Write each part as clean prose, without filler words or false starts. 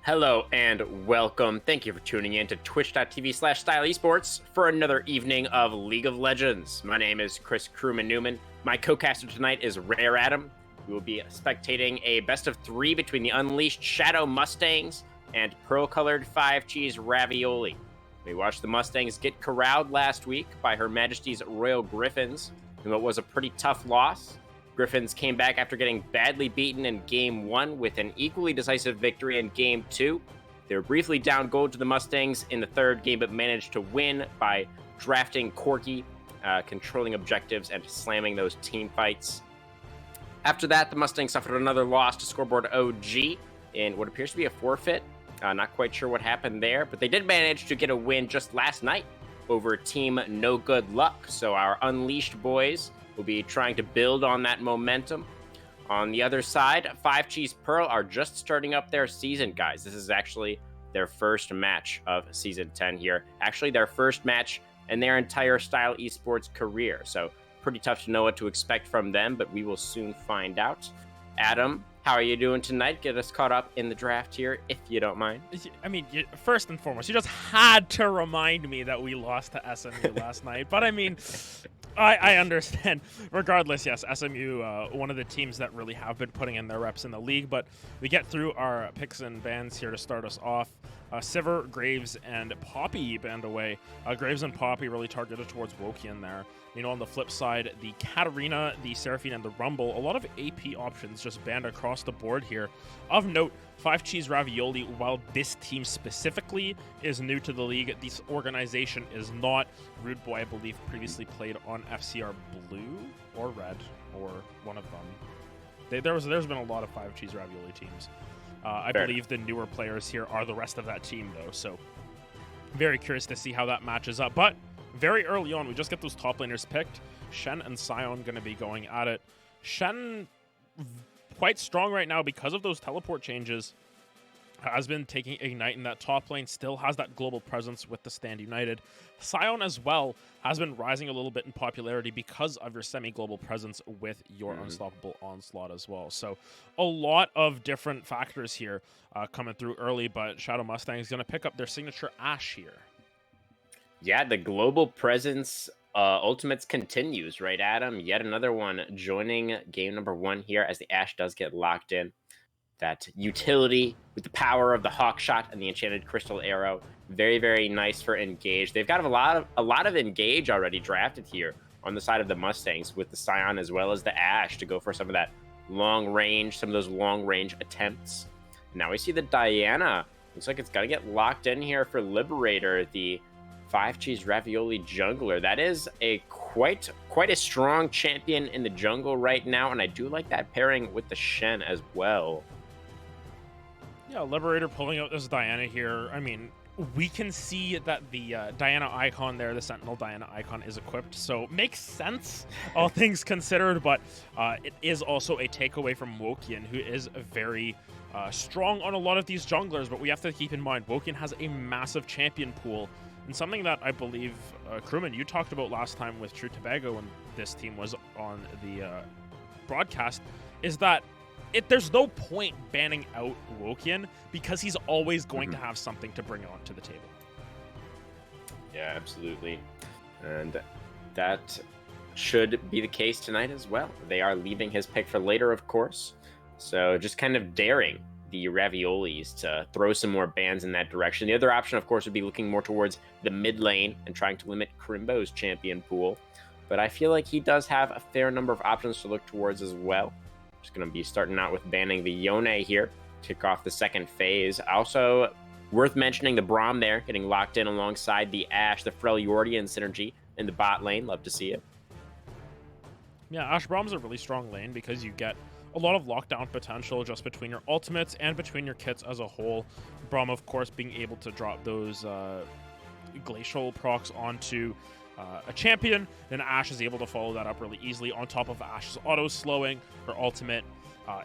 Hello and welcome. Thank you for tuning in to twitch.tv/Style Esports for another evening of League of Legends. My name is Chris Crewman Newman. My co-caster tonight is Rare Adam. We will be spectating a best of 3 between the Unleashed Shadow Mustangs and pearl-colored 5-cheese Ravioli. We watched the Mustangs get corralled last week by Her Majesty's Royal Griffins in what was a pretty tough loss. Griffins came back after getting badly beaten in Game 1 with an equally decisive victory in Game 2. They were briefly down gold to the Mustangs in the third game, but managed to win by drafting Corki, controlling objectives, and slamming those team fights. After that, the Mustangs suffered another loss to Scoreboard OG in what appears to be a forfeit. Not quite sure what happened there, but they did manage to get a win just last night over Team No Good Luck. So our Unleashed boys will be trying to build on that momentum. On the other side, 5-cheese Pearl are just starting up their season, guys. This is actually their first match of Season 10 here. Actually, their first match in their entire Style Esports career. So pretty tough to know what to expect from them, but we will soon find out. Adam, how are you doing tonight? Get us caught up in the draft here, if you don't mind. I mean, first and foremost, you just had to remind me that we lost to SMU last night. But I mean, I understand. Regardless, yes, SMU, one of the teams that really have been putting in their reps in the league. But we get through our picks and bans here to start us off. Sivir, Graves, and Poppy banned away. Graves and Poppy really targeted towards Wokian there. You know, on the flip side, the Katarina, the Seraphine, and the Rumble, a lot of AP options just banned across the board here. Of note, 5-cheese Ravioli, while this team specifically is new to the league, this organization is not. Rude Boy, I believe, previously played on FCR Blue or Red, or one of them. There's been a lot of 5-cheese Ravioli teams. I believe the newer players here are the rest of that team, though, so very curious to see how that matches up. But very early on, we just get those top laners picked. Shen and Sion going to be going at it. Shen, quite strong right now because of those teleport changes, has been taking Ignite in that top lane, still has that global presence with the Stand United. Sion as well has been rising a little bit in popularity because of your semi-global presence with your Unstoppable Onslaught as well. So a lot of different factors here coming through early, but Shadow Mustang is going to pick up their signature Ashe here. Yeah, the global presence ultimates continues, right, Adam? Yet another one joining game number 1 here as the Ashe does get locked in. That utility with the power of the Hawk Shot and the Enchanted Crystal Arrow. Very, very nice for Engage. They've got a lot of Engage already drafted here on the side of the Mustangs with the Sion as well as the Ashe to go for some of that long range, some of those long range attempts. Now we see the Diana. Looks like it's got to get locked in here for Liberator, the 5-cheese Ravioli jungler. That is a quite a strong champion in the jungle right now, and I do like that pairing with the Shen as well. Yeah, Liberator pulling out this Diana here. I mean, we can see that the Diana icon there, the Sentinel Diana icon, is equipped, so makes sense, all things considered, but it is also a takeaway from Wokian, who is very strong on a lot of these junglers, but we have to keep in mind, Wokian has a massive champion pool, and something that I believe, Crewman, you talked about last time with True Tobago when this team was on the broadcast, is that there's no point banning out Wokian because he's always going to have something to bring onto the table. Yeah, absolutely. And that should be the case tonight as well. They are leaving his pick for later, of course. So just kind of daring the Raviolis to throw some more bans in that direction. The other option, of course, would be looking more towards the mid lane and trying to limit Krimbo's champion pool. But I feel like he does have a fair number of options to look towards as well. Just going to be starting out with banning the Yone here, kick off the second phase. Also, worth mentioning the Braum there, getting locked in alongside the Ashe, the Freljordian synergy in the bot lane. Love to see it. Yeah, Ashe Braum's a really strong lane because you get a lot of lockdown potential just between your ultimates and between your kits as a whole. Braum, of course, being able to drop those glacial procs onto a champion, then Ashe is able to follow that up really easily on top of Ashe's auto slowing, her ultimate.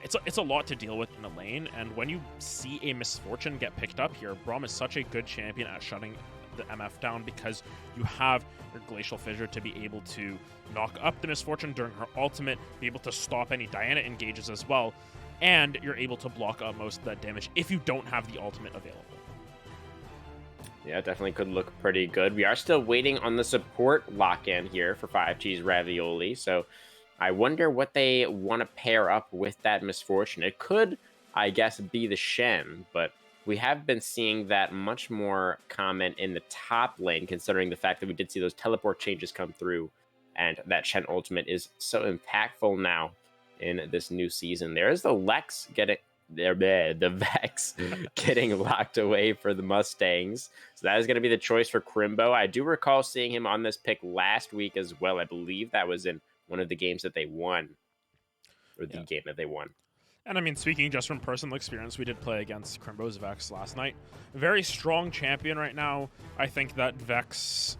It's a lot to deal with in the lane, and when you see a Misfortune get picked up here, Braum is such a good champion at shutting the MF down because you have your Glacial Fissure to be able to knock up the Misfortune during her ultimate, be able to stop any Diana engages as well. and you're able to block up most of that damage if you don't have the ultimate available. Yeah, definitely could look pretty good. We are still waiting on the support lock-in here for 5G's Ravioli, so I wonder what they want to pair up with that Misfortune. It could, I guess, be the Shen, but we have been seeing that much more common in the top lane, considering the fact that we did see those teleport changes come through, and that Shen ultimate is so impactful now in this new season. There is the Lex getting the Vex getting locked away for the Mustangs. So that is going to be the choice for Crimbo. I do recall seeing him on this pick last week as well. I believe that was in one of the games that they won, or the game that they won. And I mean, speaking just from personal experience, we did play against Crimbo's Vex last night. A very strong champion right now. I think that Vex,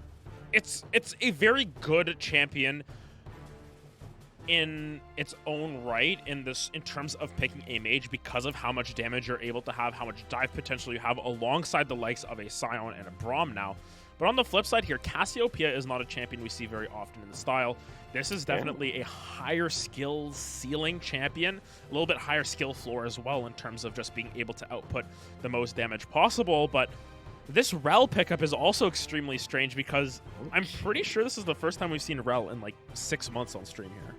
it's a very good champion in its own right in terms of picking a mage because of how much damage you're able to have, how much dive potential you have alongside the likes of a Scion and a Braum now. But on the flip side here, Cassiopeia is not a champion we see very often in the style. This is definitely a higher skill ceiling champion, a little bit higher skill floor as well in terms of just being able to output the most damage possible. But this Rel pickup is also extremely strange because I'm pretty sure this is the first time we've seen Rel in like 6 months on stream here.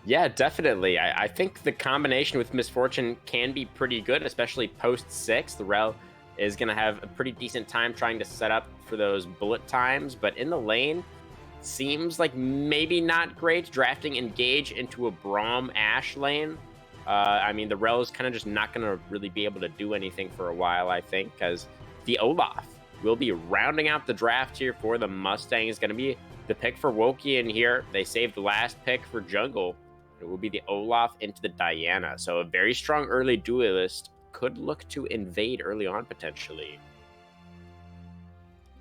Yeah, definitely. I think the combination with Misfortune can be pretty good, especially post-6. The Rel is going to have a pretty decent time trying to set up for those bullet times, but in the lane, seems like maybe not great. Drafting Engage into a Braum Ashe lane. I mean, the Rel is kind of just not going to really be able to do anything for a while, I think, because the Olaf will be rounding out the draft here for the Mustangs. Going to be the pick for Wokian here. They saved the last pick for jungle. It will be the Olaf into the Diana. So a very strong early duelist could look to invade early on potentially.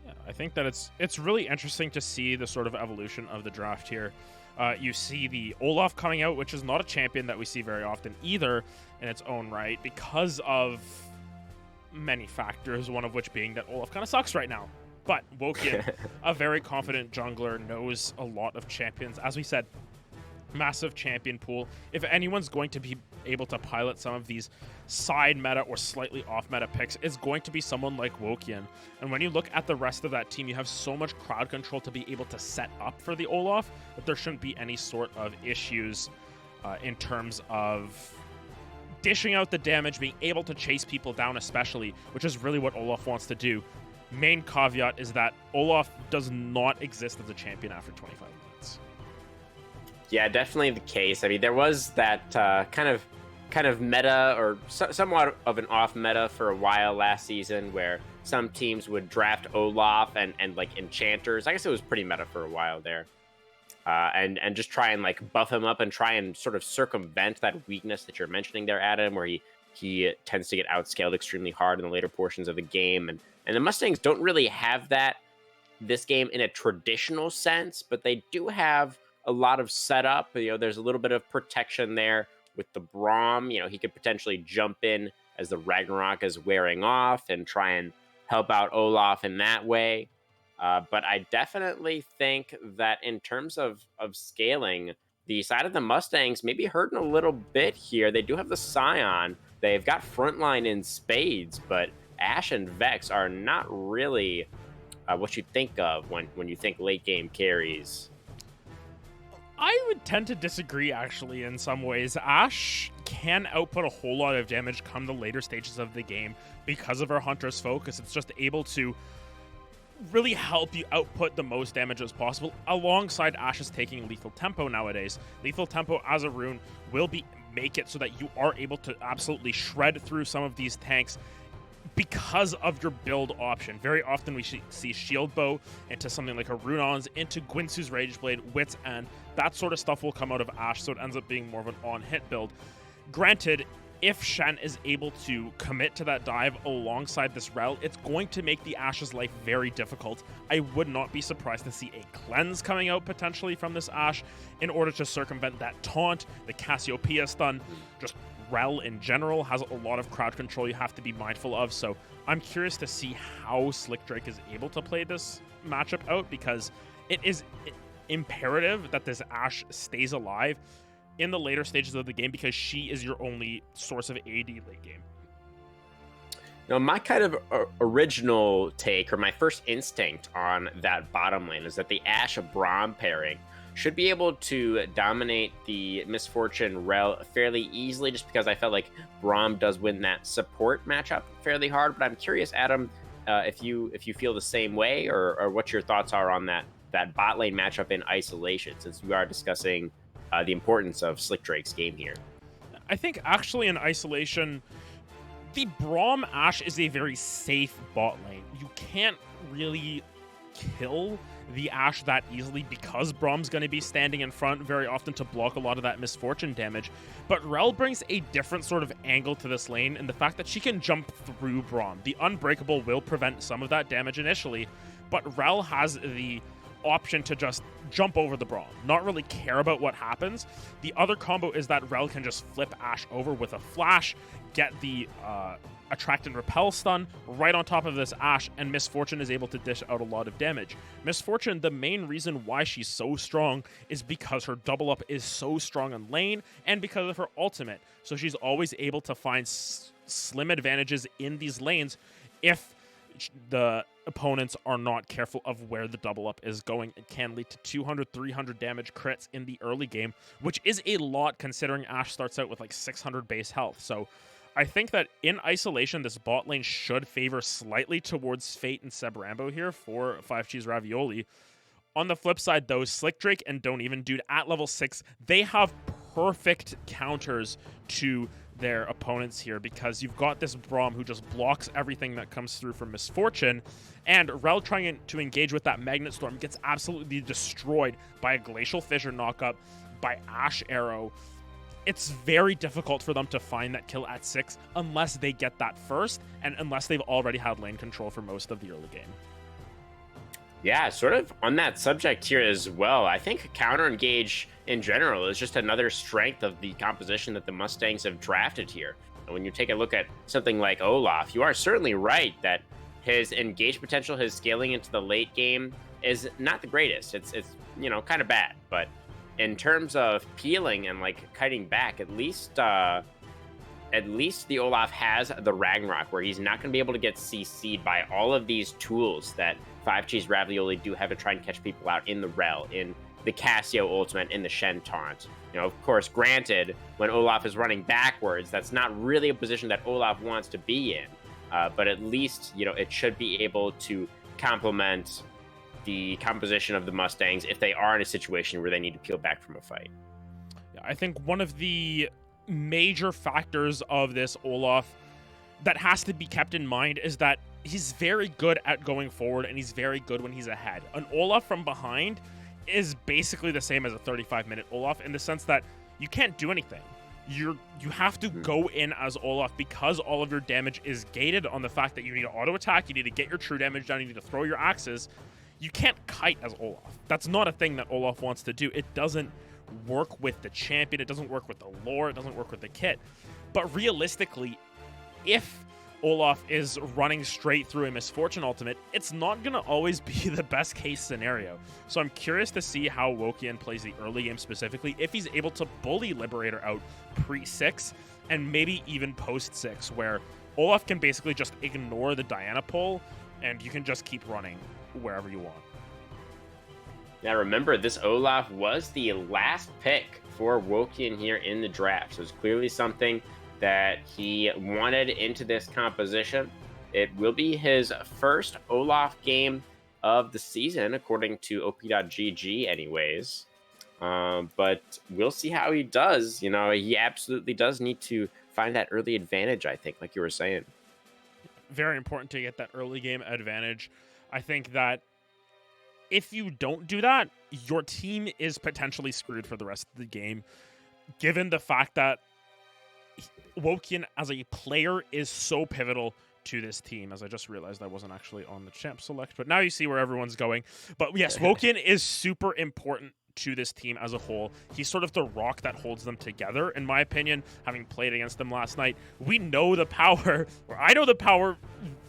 Yeah, I think that it's really interesting to see the sort of evolution of the draft here. You see the Olaf coming out, which is not a champion that we see very often either in its own right because of many factors, one of which being that Olaf kind of sucks right now. But Wokian, a very confident jungler, knows a lot of champions. As we said, massive champion pool. If anyone's going to be able to pilot some of these side meta or slightly off meta picks, it's going to be someone like Wokian. And when you look at the rest of that team, you have so much crowd control to be able to set up for the Olaf that there shouldn't be any sort of issues in terms of dishing out the damage, being able to chase people down especially, which is really what Olaf wants to do. Main caveat is that Olaf does not exist as a champion after 25 minutes. Yeah, definitely the case. I mean, there was that kind of meta or somewhat of an off meta for a while last season where some teams would draft Olaf and like enchanters. I guess it was pretty meta for a while there. And just try and like buff him up and try and sort of circumvent that weakness that you're mentioning there, Adam, where he tends to get outscaled extremely hard in the later portions of the game. And the Mustangs don't really have that this game in a traditional sense, but they do have a lot of setup. You know, there's a little bit of protection there with the Braum. You know, he could potentially jump in as the Ragnarok is wearing off and try and help out Olaf in that way. But I definitely think that in terms of scaling, the side of the Mustangs may be hurting a little bit here. They do have the Scion. They've got frontline in spades, but Ashe and Vex are not really what you think of when you think late game carries. I would tend to disagree, actually, in some ways. Ashe can output a whole lot of damage come the later stages of the game because of her Hunter's Focus. It's just able to really help you output the most damage as possible, alongside Ashe's taking Lethal Tempo nowadays. Lethal Tempo as a rune will make it so that you are able to absolutely shred through some of these tanks because of your build option. Very often we see Shield Bow into something like a Runons, into Gwinsu's Rageblade, Wits End. That sort of stuff will come out of Ashe, so it ends up being more of an on-hit build. Granted, if Shen is able to commit to that dive alongside this Rel, it's going to make the Ashe's life very difficult. I would not be surprised to see a cleanse coming out potentially from this Ashe in order to circumvent that taunt, the Cassiopeia stun. Just Rel in general has a lot of crowd control you have to be mindful of, so I'm curious to see how Slick Drake is able to play this matchup out, because it is imperative that this Ashe stays alive in the later stages of the game because she is your only source of AD late game. Now, my kind of original take, or my first instinct on that bottom lane, is that the Ashe-Braum pairing should be able to dominate the Misfortune Rel fairly easily, just because I felt like Braum does win that support matchup fairly hard. But I'm curious, Adam, if you feel the same way, or what your thoughts are on that bot lane matchup in isolation, since we are discussing the importance of Slick Drake's game here. I think actually in isolation, the Braum Ashe is a very safe bot lane. You can't really kill the Ashe that easily because Braum's going to be standing in front very often to block a lot of that Misfortune damage. But Rel brings a different sort of angle to this lane, and the fact that she can jump through Braum. The Unbreakable will prevent some of that damage initially, but Rel has the option to just jump over the Braum, not really care about what happens. The other combo is that Rel can just flip Ashe over with a flash, get the Attract and Repel stun right on top of this Ashe, and Misfortune is able to dish out a lot of damage. Misfortune, the main reason why she's so strong is because her double up is so strong in lane and because of her ultimate. So she's always able to find slim advantages in these lanes if the opponents are not careful of where the double up is going. It can lead to 200, 300 damage crits in the early game, which is a lot considering Ashe starts out with like 600 base health. So I think that in isolation, this bot lane should favor slightly towards Fate and Seb Rambo here for 5G's Ravioli. On the flip side, though, Slick Drake and Don't Even Dude at level 6, they have perfect counters to their opponents here because you've got this Braum who just blocks everything that comes through from Misfortune, and Rel trying to engage with that Magnet Storm gets absolutely destroyed by a Glacial Fissure knockup, by Ashe Arrow. It's very difficult for them to find that kill at 6 unless they get that first, and unless they've already had lane control for most of the early game. Yeah, sort of on that subject here as well. I think counter engage in general is just another strength of the composition that the Mustangs have drafted here. And when you take a look at something like Olaf, you are certainly right that his engage potential, his scaling into the late game is not the greatest. It's kind of bad, but in terms of peeling and like cutting back, at least the Olaf has the Ragnarok, where he's not going to be able to get CC'd by all of these tools that 5G's Ravioli do have to try and catch people out in the Rel, in the Cassio ultimate, in the Shen taunt. Of course, granted, when Olaf is running backwards, that's not really a position that Olaf wants to be in, but at least, it should be able to complement the composition of the Mustangs if they are in a situation where they need to peel back from a fight. Yeah, I think one of the major factors of this Olaf that has to be kept in mind is that he's very good at going forward and he's very good when he's ahead. An Olaf from behind is basically the same as a 35-minute Olaf in the sense that you can't do anything. You have to go in as Olaf because all of your damage is gated on the fact that you need to auto attack, you need to get your true damage down, you need to throw your axes. You can't kite as Olaf. That's not a thing that Olaf wants to do. It doesn't work with the champion, it doesn't work with the lore, it doesn't work with the kit. But realistically, if Olaf is running straight through a Misfortune ultimate, it's not going to always be the best case scenario. So I'm curious to see how Wokian plays the early game specifically, if he's able to bully Liberator out pre-6 and maybe even post-6, where Olaf can basically just ignore the Diana pull and you can just keep running wherever you want. Now remember, this Olaf was the last pick for Wokian here in the draft, so it's clearly something that he wanted into this composition. It will be his first Olaf game of the season, according to op.gg anyways. But we'll see how he does. He absolutely does need to find that early advantage, I think, like you were saying. Very important to get that early game advantage. I think that if you don't do that, your team is potentially screwed for the rest of the game, given the fact that Wokian as a player is so pivotal to this team. As I just realized I wasn't actually on the champ select, but now you see where everyone's going. But yes, Wokian is super important to this team as a whole. He's sort of the rock that holds them together, in my opinion, having played against them last night. We know the power, or I know the power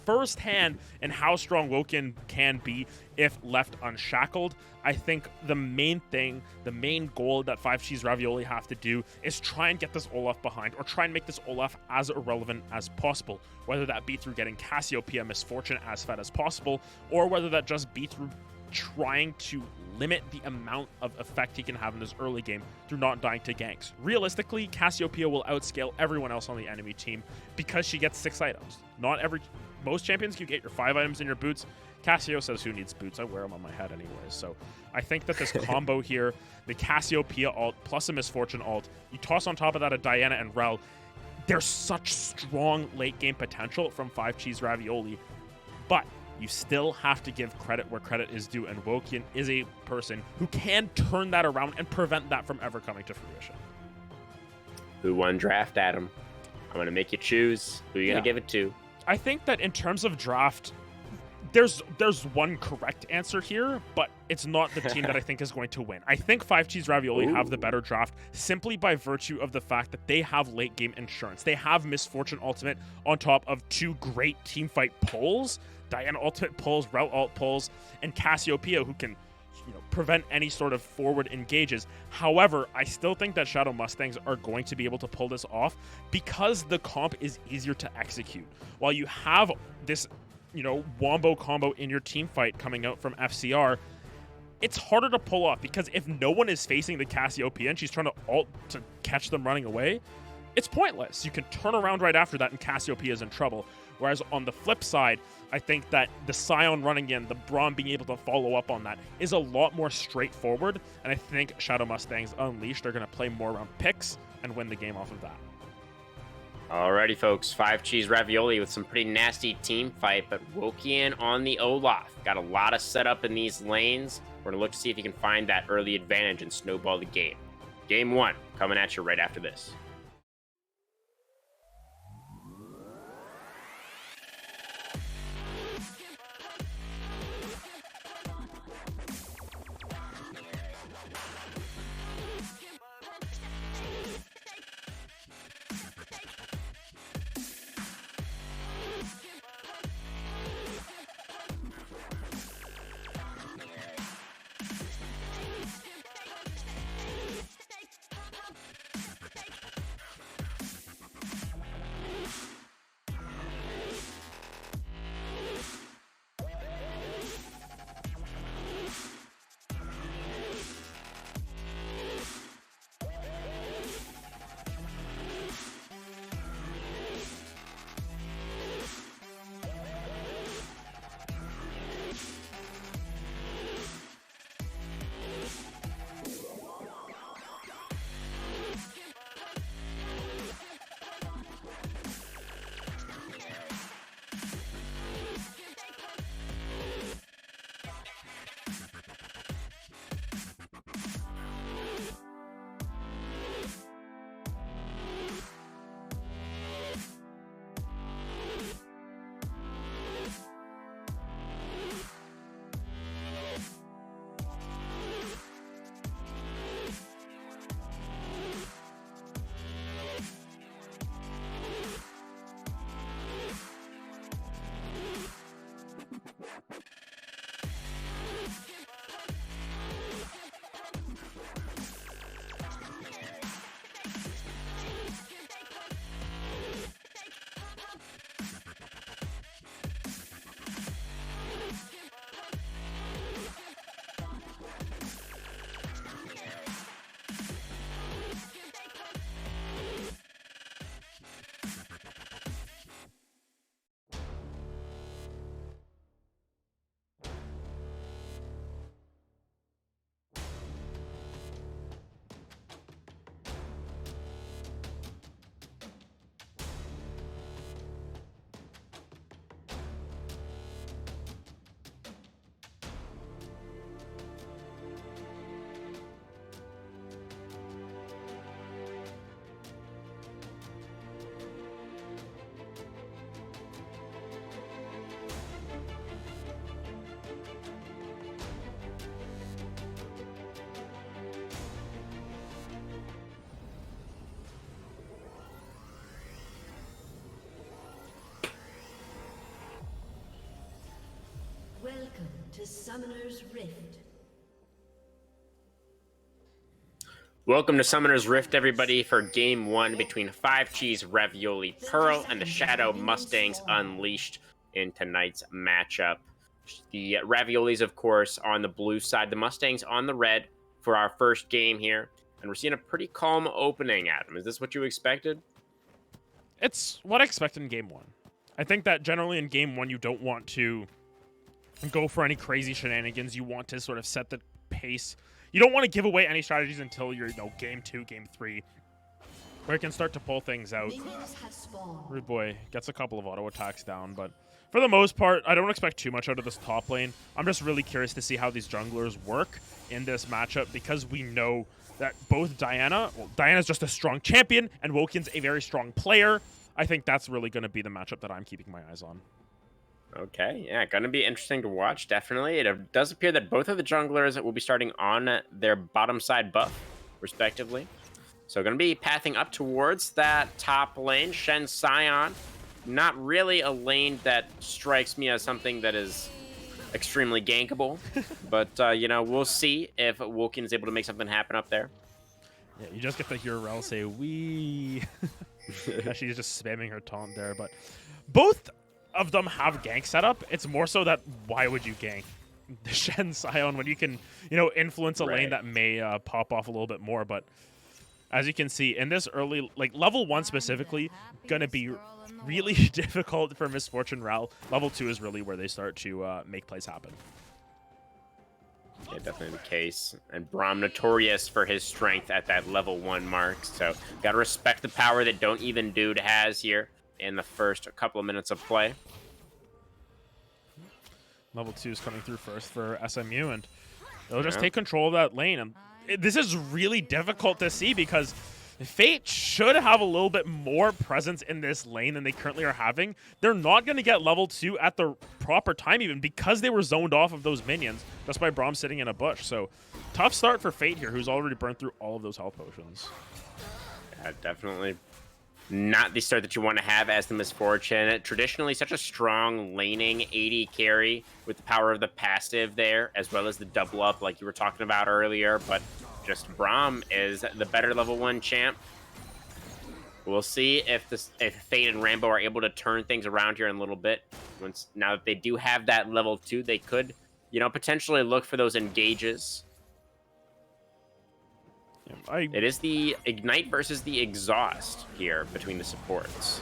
firsthand, and how strong Woken can be if left unshackled. I think the main thing, the main goal that 5 Cheese Ravioli have to do is try and get this Olaf behind, or try and make this Olaf as irrelevant as possible, whether that be through getting Cassiopeia Misfortune as fed as possible, or whether that just be through trying to limit the amount of effect he can have in this early game through not dying to ganks. Realistically, Cassiopeia will outscale everyone else on the enemy team because she gets 6 items. Most champions, you get your 5 items in your boots. Cassio says, who needs boots? I wear them on my head anyways. So I think that this combo here, the Cassiopeia ult plus a Misfortune ult, you toss on top of that a Diana and Rel, there's such strong late game potential from 5 Cheese Ravioli. But you still have to give credit where credit is due, and Wokian is a person who can turn that around and prevent that from ever coming to fruition. Who won draft, Adam? I'm going to make you choose. Who are you going to give it to? I think that in terms of draft, there's one correct answer here, but it's not the team that I think is going to win. I think 5 Cheese Ravioli have the better draft simply by virtue of the fact that they have late game insurance. They have Misfortune Ultimate on top of 2 great teamfight pulls, Diana Ultimate pulls, Route Ult pulls, and Cassiopeia, who can prevent any sort of forward engages. However, I still think that Shadow Mustangs are going to be able to pull this off because the comp is easier to execute. While you have this wombo combo in your team fight coming out from FCR, it's harder to pull off because if no one is facing the Cassiopeia and she's trying to ult to catch them running away, it's pointless. You can turn around right after that and Cassiopeia is in trouble. Whereas on the flip side, I think that the Scion running in, the Braum being able to follow up on that is a lot more straightforward, and I think Shadow Mustangs Unleashed are going to play more around picks and win the game off of that. Alrighty, folks. 5 Cheese Ravioli with some pretty nasty team fight, but Wokian on the Olaf. Got a lot of setup in these lanes. We're going to look to see if he can find that early advantage and snowball the game. Game 1 coming at you right after this. to Summoner's Rift. Welcome to Summoner's Rift, everybody, for Game 1 between 5 Cheese Ravioli-Pearl and the Shadow Mustangs Unleashed in tonight's matchup. The Raviolis, of course, on the blue side, the Mustangs on the red for our first game here. And we're seeing a pretty calm opening, Adam. Is this what you expected? It's what I expected in Game 1. I think that generally in Game 1, you don't want to go for any crazy shenanigans. You want to sort of set the pace. You don't want to give away any strategies until you're, Game 2, Game 3, where you can start to pull things out. Rude Boy gets a couple of auto attacks down, but for the most part, I don't expect too much out of this top lane. I'm just really curious to see how these junglers work in this matchup, because we know that both Diana's just a strong champion, and Woken's a very strong player. I think that's really going to be the matchup that I'm keeping my eyes on. Okay, yeah, going to be interesting to watch, definitely. It does appear that both of the junglers will be starting on their bottom side buff, respectively. So going to be pathing up towards that top lane. Shen Sion, not really a lane that strikes me as something that is extremely gankable. But, we'll see if Woken is able to make something happen up there. Yeah, you just get to hear Rel say, "Wee." Yeah, she's just spamming her taunt there, but both of them have gank setup. It's more so that why would you gank the Shen Sion when you can, influence a lane that may pop off a little bit more. But as you can see in this early, level 1 specifically, gonna be really difficult for Misfortune Ral. Level 2 is really where they start to make plays happen. Yeah, definitely the case. And Braum notorious for his strength at that level 1 mark. So gotta respect the power that Don't Even Dude has here in the first couple of minutes of play. Level 2 is coming through first for SMU, and they'll just take control of that lane. And this is really difficult to see because Fate should have a little bit more presence in this lane than they currently are having. They're not going to get level 2 at the proper time even because they were zoned off of those minions just by Braum sitting in a bush. So tough start for Fate here, who's already burned through all of those health potions. Yeah, definitely not the start that you want to have as the Misfortune. Traditionally, such a strong laning 80 carry with the power of the passive there, as well as the double up like you were talking about earlier. But just Braum is the better level 1 champ. We'll see if Fate and Rambo are able to turn things around here in a little bit. Now that they do have that level 2, they could, potentially look for those engages. It is the Ignite versus the Exhaust here between the supports.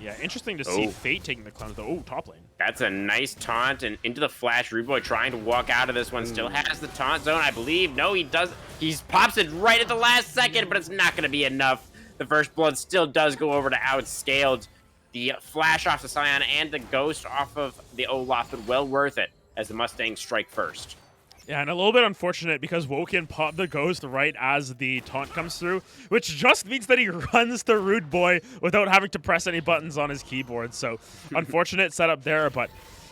Yeah, interesting to see Fate taking the cleanse, though. Oh, top lane. That's a nice taunt, and into the flash. Rude Boy trying to walk out of this one. Still has the taunt zone, I believe. No, he does. He pops it right at the last second, but it's not going to be enough. The first blood still does go over to Outscaled. The flash off the Scion and the Ghost off of the Olaf, but well worth it as the Mustangs strike first. Yeah, and a little bit unfortunate because Woken popped the Ghost right as the taunt comes through, which just means that he runs to Rude Boy without having to press any buttons on his keyboard. So, unfortunate setup there, but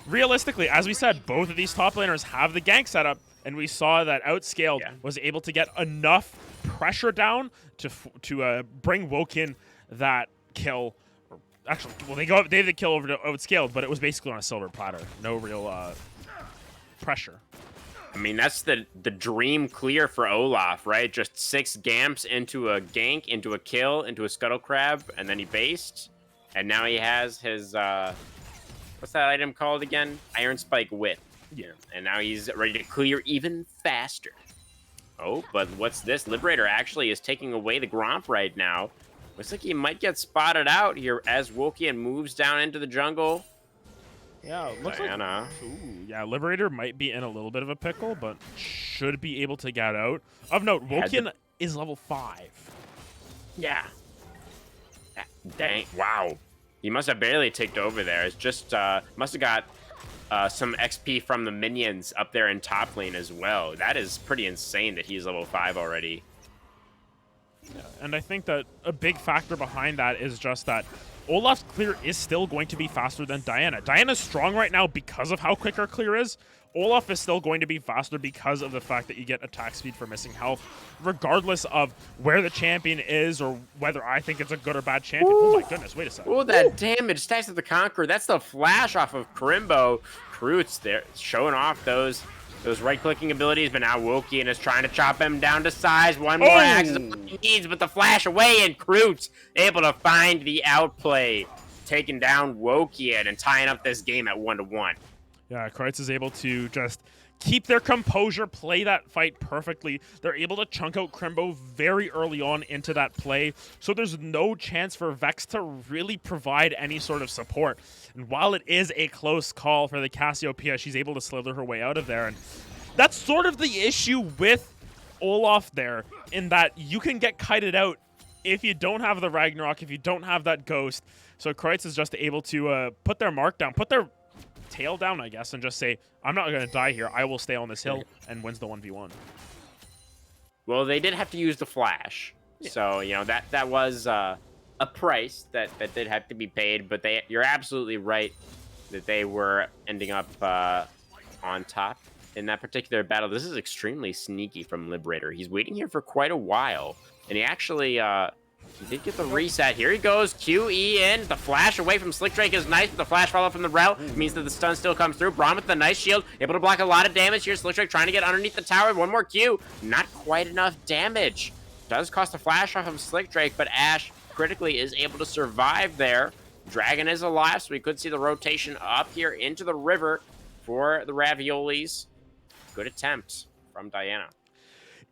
realistically, as we said, both of these top laners have the gank setup, and we saw that Outscaled was able to get enough pressure down to bring Woken that kill. Actually, well, they have the kill over to Outscaled, but it was basically on a silver platter. No real pressure. I mean, that's the dream clear for Olaf, right? Just 6 Gamps into a gank, into a kill, into a Scuttle Crab, and then he based. And now he has his, what's that item called again? Iron Spike Whip. Yeah. And now he's ready to clear even faster. Oh, but what's this? Liberator actually is taking away the Gromp right now. Looks like he might get spotted out here as Woken moves down into the jungle. Yeah, it looks Diana. Ooh, yeah, Liberator might be in a little bit of a pickle, but should be able to get out. Of note, Woken is level 5. Yeah. Dang, wow. He must have barely ticked over there. It's just, must have got some XP from the minions up there in top lane as well. That is pretty insane that he's level 5 already. Yeah, and I think that a big factor behind that is just that Olaf's clear is still going to be faster than Diana. Diana's strong right now because of how quick her clear is. Olaf is still going to be faster because of the fact that you get attack speed for missing health, regardless of where the champion is or whether I think it's a good or bad champion. Ooh. Oh my goodness, wait a second. Oh, that damage stacks of the Conqueror. That's the flash off of Crimbo. Krutz there showing off those right-clicking abilities, but now Wokian is trying to chop him down to size. One more axe is what he needs, but the flash away, and Krutz able to find the outplay, taking down Wokian and tying up this game at 1-1. Yeah, Kreutz is able to just keep their composure, play that fight perfectly. They're able to chunk out Crimbo very early on into that play, so there's no chance for Vex to really provide any sort of support. And while it is a close call for the Cassiopeia, she's able to slither her way out of there. And that's sort of the issue with Olaf there, in that you can get kited out if you don't have the Ragnarok, if you don't have that Ghost. So Kreutz is just able to put their mark down, put their tail down, I guess, and just say, I'm not going to die here. I will stay on this hill, and wins the 1v1. Well, they did have to use the flash. Yeah. So, you know, that was a price that did have to be paid, but you're absolutely right that they were ending up on top in that particular battle. This is extremely sneaky from Liberator. He's waiting here for quite a while, and he actually he did get the reset. Here he goes. QE in. The flash away from Slick Drake is nice, but the flash follow from the Rel means that the stun still comes through. Braum with the nice shield, able to block a lot of damage here. Slick Drake trying to get underneath the tower. One more Q. Not quite enough damage. Does cost a flash off of Slick Drake, but Ashe critically is able to survive there. Dragon is alive, so we could see the rotation up here into the river for the Raviolis. Good attempt from Diana.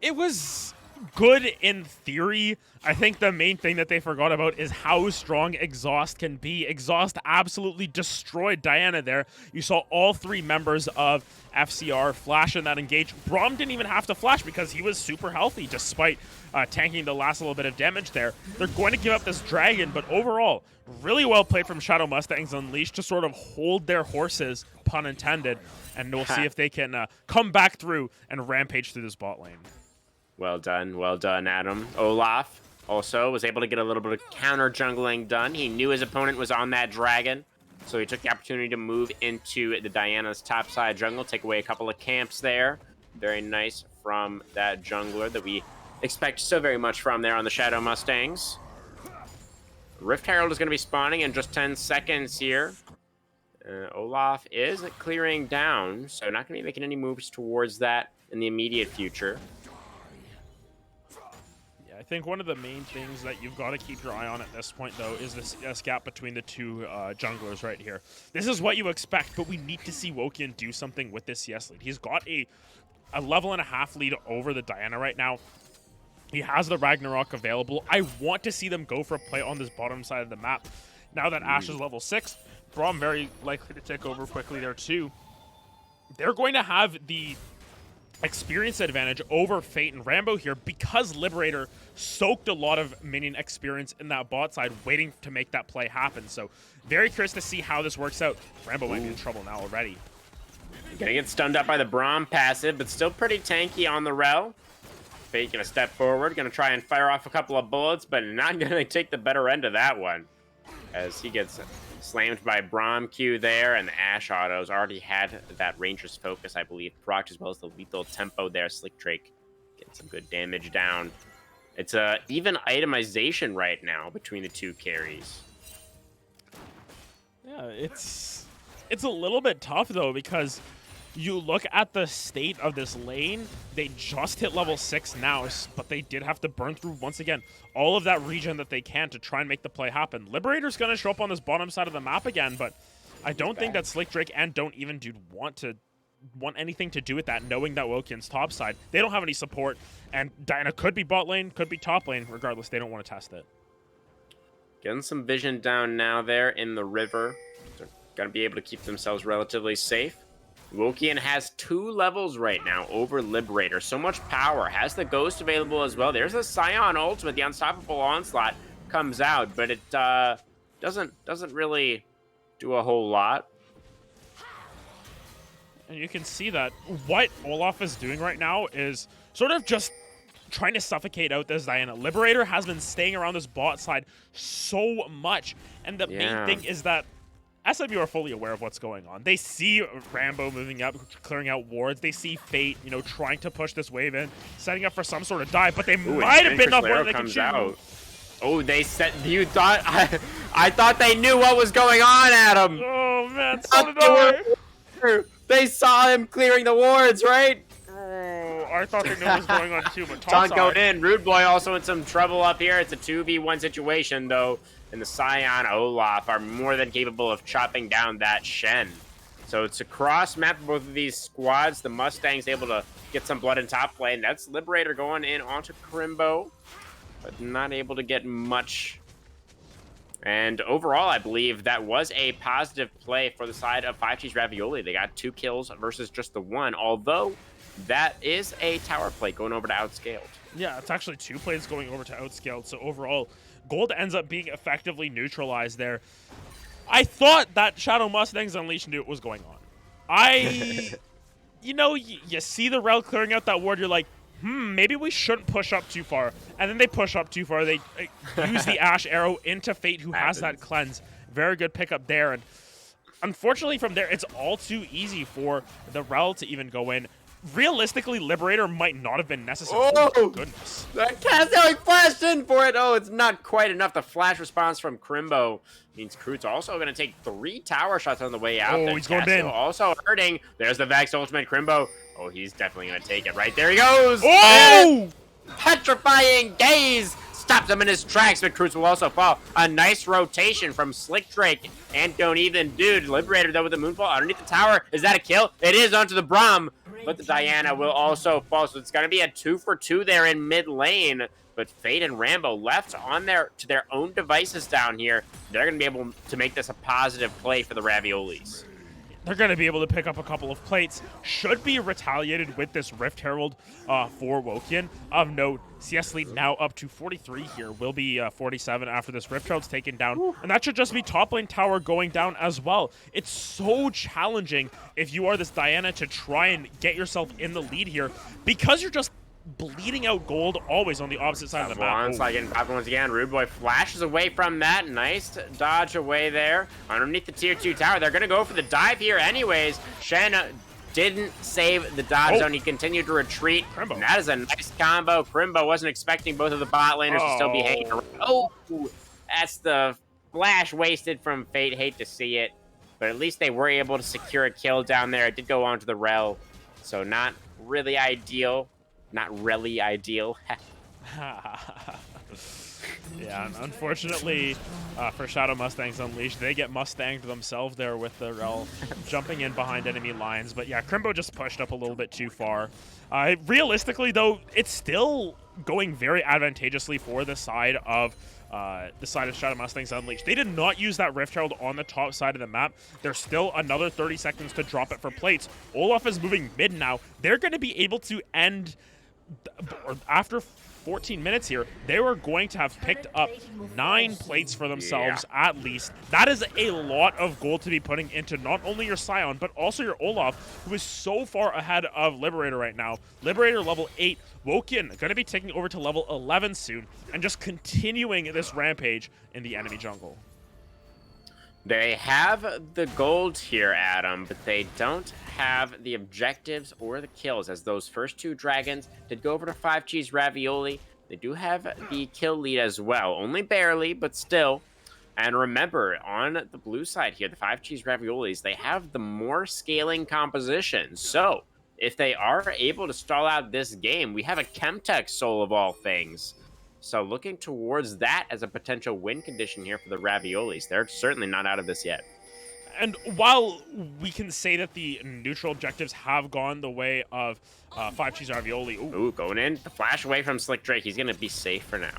It was good in theory. I think the main thing that they forgot about is how strong Exhaust can be. Exhaust absolutely destroyed Diana there. You saw all three members of FCR flash in that engage. Braum didn't even have to flash because he was super healthy despite tanking the last little bit of damage there. They're going to give up this dragon, but overall, really well played from Shadow Mustangs Unleashed to sort of hold their horses, pun intended, and we'll see if they can come back through and rampage through this bot lane. Well done, Adam. Olaf also was able to get a little bit of counter jungling done. He knew his opponent was on that dragon, so he took the opportunity to move into the Diana's topside jungle, take away a couple of camps there. Very nice from that jungler that we expect so very much from there on the Shadow Mustangs. Rift Herald is going to be spawning in just 10 seconds here. Olaf is clearing down, so not going to be making any moves towards that in the immediate future. I think one of the main things that you've got to keep your eye on at this point, though, is this gap between the two junglers right here. This is what you expect, but we need to see Wokian do something with this CS lead. He's got a level and a half lead over the Diana right now. He has the Ragnarok available. I want to see them go for a play on this bottom side of the map. Now that Ashe is level 6, Braum very likely to take over quickly there too. They're going to have the experience advantage over Fate and Rambo here because Liberator soaked a lot of minion experience in that bot side waiting to make that play happen. So very curious to see how this works out. Rambo might be in trouble now already. Gonna get stunned up by the Braum passive, but still pretty tanky on the Rel. Fate gonna step forward, gonna try and fire off a couple of bullets, but not gonna take the better end of that one, as he gets slammed by Braum Q there, and the Ashe autos already had that Ranger's Focus, I believe, procced, as well as the lethal tempo there. Slick Drake getting some good damage down. It's a even itemization right now between the two carries. Yeah, it's a little bit tough though, because you look at the state of this lane, they just hit level 6 now, but they did have to burn through, once again, all of that region that they can to try and make the play happen. Liberator's going to show up on this bottom side of the map again, but I don't think that Slick Drake and Don't Even Dude want anything to do with that, knowing that Wokian's top side. They don't have any support, and Diana could be bot lane, could be top lane. Regardless, they don't want to test it. Getting some vision down now there in the river. They're going to be able to keep themselves relatively safe. Wokian has 2 levels right now over Liberator. So much power. Has the Ghost available as well. There's a Scion ultimate. The Unstoppable Onslaught comes out, but it doesn't really do a whole lot. And you can see that what Olaf is doing right now is sort of just trying to suffocate out this Diana. Liberator has been staying around this bot side so much. And the main thing is that SMU are fully aware of what's going on. They see Rambo moving up, clearing out wards. They see Fate, trying to push this wave in, setting up for some sort of dive, but they might have bitten off more than they can chew. Oh, they said you thought I thought they knew what was going on, Adam. Oh man, so did I. They saw him clearing the wards, right? Oh, I thought they knew what was going on too, but Don't go in. Rude Boy also in some trouble up here. It's a 2v1 situation though, and the Scion Olaf are more than capable of chopping down that Shen. So it's a cross map of both of these squads. The Mustangs able to get some blood in top lane. That's Liberator going in onto Crimbo, but not able to get much. And overall, I believe that was a positive play for the side of 5G's Ravioli. They got 2 kills versus just the 1, although that is a tower play going over to Outscaled. Yeah, it's actually 2 plays going over to Outscaled, so overall, gold ends up being effectively neutralized there. I thought that Shadow Mustangs Unleashed knew what was going on. You see the Rel clearing out that ward, you're like, maybe we shouldn't push up too far. And then they push up too far. They use the Ash Arrow into Fate, who has that cleanse. Very good pickup there. And unfortunately, from there, it's all too easy for the Rel to even go in. Realistically, Liberator might not have been necessary. Oh, goodness. That Castelli flashed in for it. Oh, it's not quite enough. The flash response from Crimbo means Kroot's also going to take 3 tower shots on the way out. Oh, he's going in. Also hurting. There's the Vex ultimate. Crimbo. Oh, he's definitely going to take it. Right there he goes. Oh! Petrifying gaze stops him in his tracks, but Kroot's will also fall. A nice rotation from Slick Drake and Don't Even Dude. Liberator, though, with the Moonfall underneath the tower. Is that a kill? It is onto the Braum, but the Diana will also fall. So it's going to be a 2 for 2 there in mid lane. But Fate and Rambo left on to their own devices down here. They're going to be able to make this a positive play for the Raviolis. They're going to be able to pick up a couple of plates. Should be retaliated with this Rift Herald for Wokian. Of note, CS lead now up to 43 here. Will be 47 after this Rift Herald's taken down. Ooh. And that should just be top lane tower going down as well. It's so challenging if you are this Diana to try and get yourself in the lead here, because you're just bleeding out gold always on the opposite side of the map. Once again, Rude Boy flashes away from that. Nice dodge away there. Underneath the tier 2 tower. They're going to go for the dive here anyways. Shen didn't save the dodge zone. He continued to retreat. Crimbo. And that is a nice combo. Crimbo wasn't expecting both of the bot laners to still be hanging around. Oh, that's the flash wasted from Fate. Hate to see it. But at least they were able to secure a kill down there. It did go on to the Rel. So not really ideal. Not really ideal. Yeah, unfortunately for Shadow Mustangs Unleashed, they get Mustanged themselves there with the Rel jumping in behind enemy lines. But yeah, Crimbo just pushed up a little bit too far. Realistically, though, it's still going very advantageously for the side of Shadow Mustangs Unleashed. They did not use that Rift Herald on the top side of the map. There's still another 30 seconds to drop it for plates. Olaf is moving mid now. They're going to be able to end... After 14 minutes here, they were going to have picked up 9 plates for themselves at least. That is a lot of gold to be putting into not only your Scion, but also your Olaf, who is so far ahead of Liberator right now. Liberator level 8, Wokian going to be taking over to level 11 soon, and just continuing this rampage in the enemy jungle. They have the gold here, Adam, but they don't have the objectives or the kills, as those first 2 dragons did go over to 5G's Ravioli. They do have the kill lead as well, only barely, but still. And remember, on the blue side here, the 5G's Raviolis, they have the more scaling composition. So if they are able to stall out this game, we have a Chemtech Soul of all things. So looking towards that as a potential win condition here for the Raviolis. They're certainly not out of this yet. And while we can say that the neutral objectives have gone the way of 5G's Ravioli... Ooh, going in. The flash away from Slick Drake. He's going to be safe for now.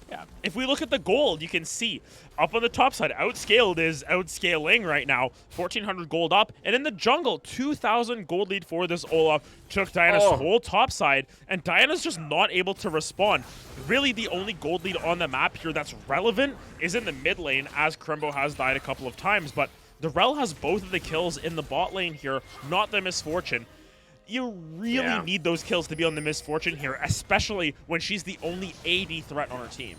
Yeah. If we look at the gold, you can see up on the top side, Outscaled is outscaling right now. 1,400 gold up. And in the jungle, 2,000 gold lead for this Olaf. Took Diana's whole top side, and Diana's just not able to respond. Really, the only gold lead on the map here that's relevant is in the mid lane, as Crimbo has died a couple of times. But the Rel has both of the kills in the bot lane here, not the Misfortune. You really need those kills to be on the Misfortune here, especially when she's the only AD threat on her team.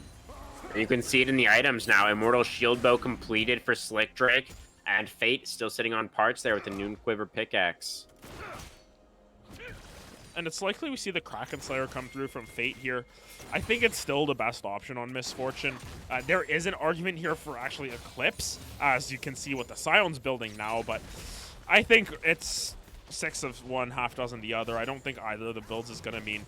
And you can see it in the items now. Immortal Shield Bow completed for Slick Drake. And Fate still sitting on parts there with the Noon Quiver pickaxe. And it's likely we see the Kraken Slayer come through from Fate here. I think it's still the best option on Misfortune. There is an argument here for actually Eclipse, as you can see what the Scion's building now, but I think it's 6 of one, half dozen the other. I don't think either of the builds is going to mean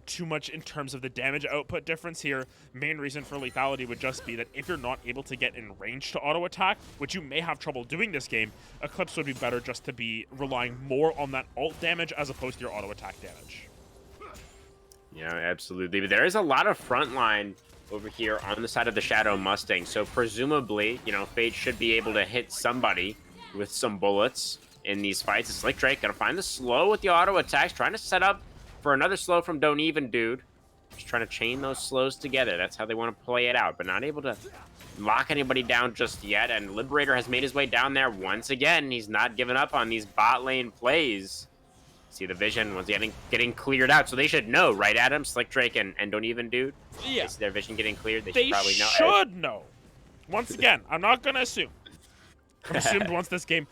too much in terms of the damage output difference here. Main reason for lethality would just be that if you're not able to get in range to auto attack, which you may have trouble doing this game, Eclipse would be better just to be relying more on that ult damage as opposed to your auto attack damage. Yeah, absolutely. But there is a lot of front line over here on the side of the Shadow Mustang. So presumably, you know, Fate should be able to hit somebody with some bullets in these fights. Slick Drake gonna find the slow with the auto attacks, trying to set up for another slow from Don't Even Dude. Just trying to chain those slows together. That's how they want to play it out, but not able to lock anybody down just yet. And Liberator has made his way down there once again. He's not giving up on these bot lane plays. See the vision was getting cleared out, so they should know, right, Adam? Slick Drake and Don't Even Dude? Yeah. They see their vision getting cleared. They They probably know. should know. Once again, I'm not going to assume. I've assumed once this game,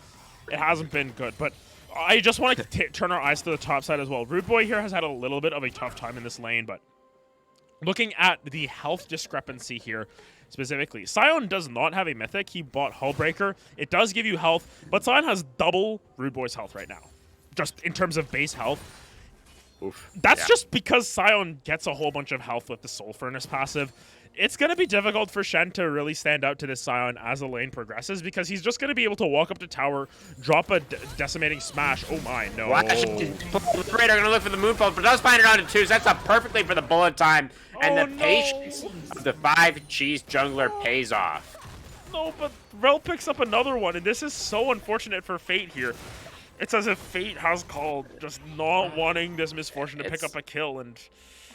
it hasn't been good, but I just want to turn our eyes to the top side as well. Rude Boy here has had a little bit of a tough time in this lane, but looking at the health discrepancy here specifically, Scion does not have a mythic. He bought Hullbreaker. It does give you health, but Scion has double Rude Boy's health right now, just in terms of base health. Oof. That's just because Scion gets a whole bunch of health with the Soul Furnace passive. It's going to be difficult for Shen to really stand out to this Scion as the lane progresses because he's just going to be able to walk up to tower, drop a decimating smash. Oh my, no. Liberator gonna look for the Moonfall, but does find it on to 2s. That's up perfectly for the bullet time. And the patience of the 5 cheese jungler pays off. No, but Rel picks up another one, and this is so unfortunate for Fate here. It's as if Fate has called just not wanting this Misfortune to pick up a kill, and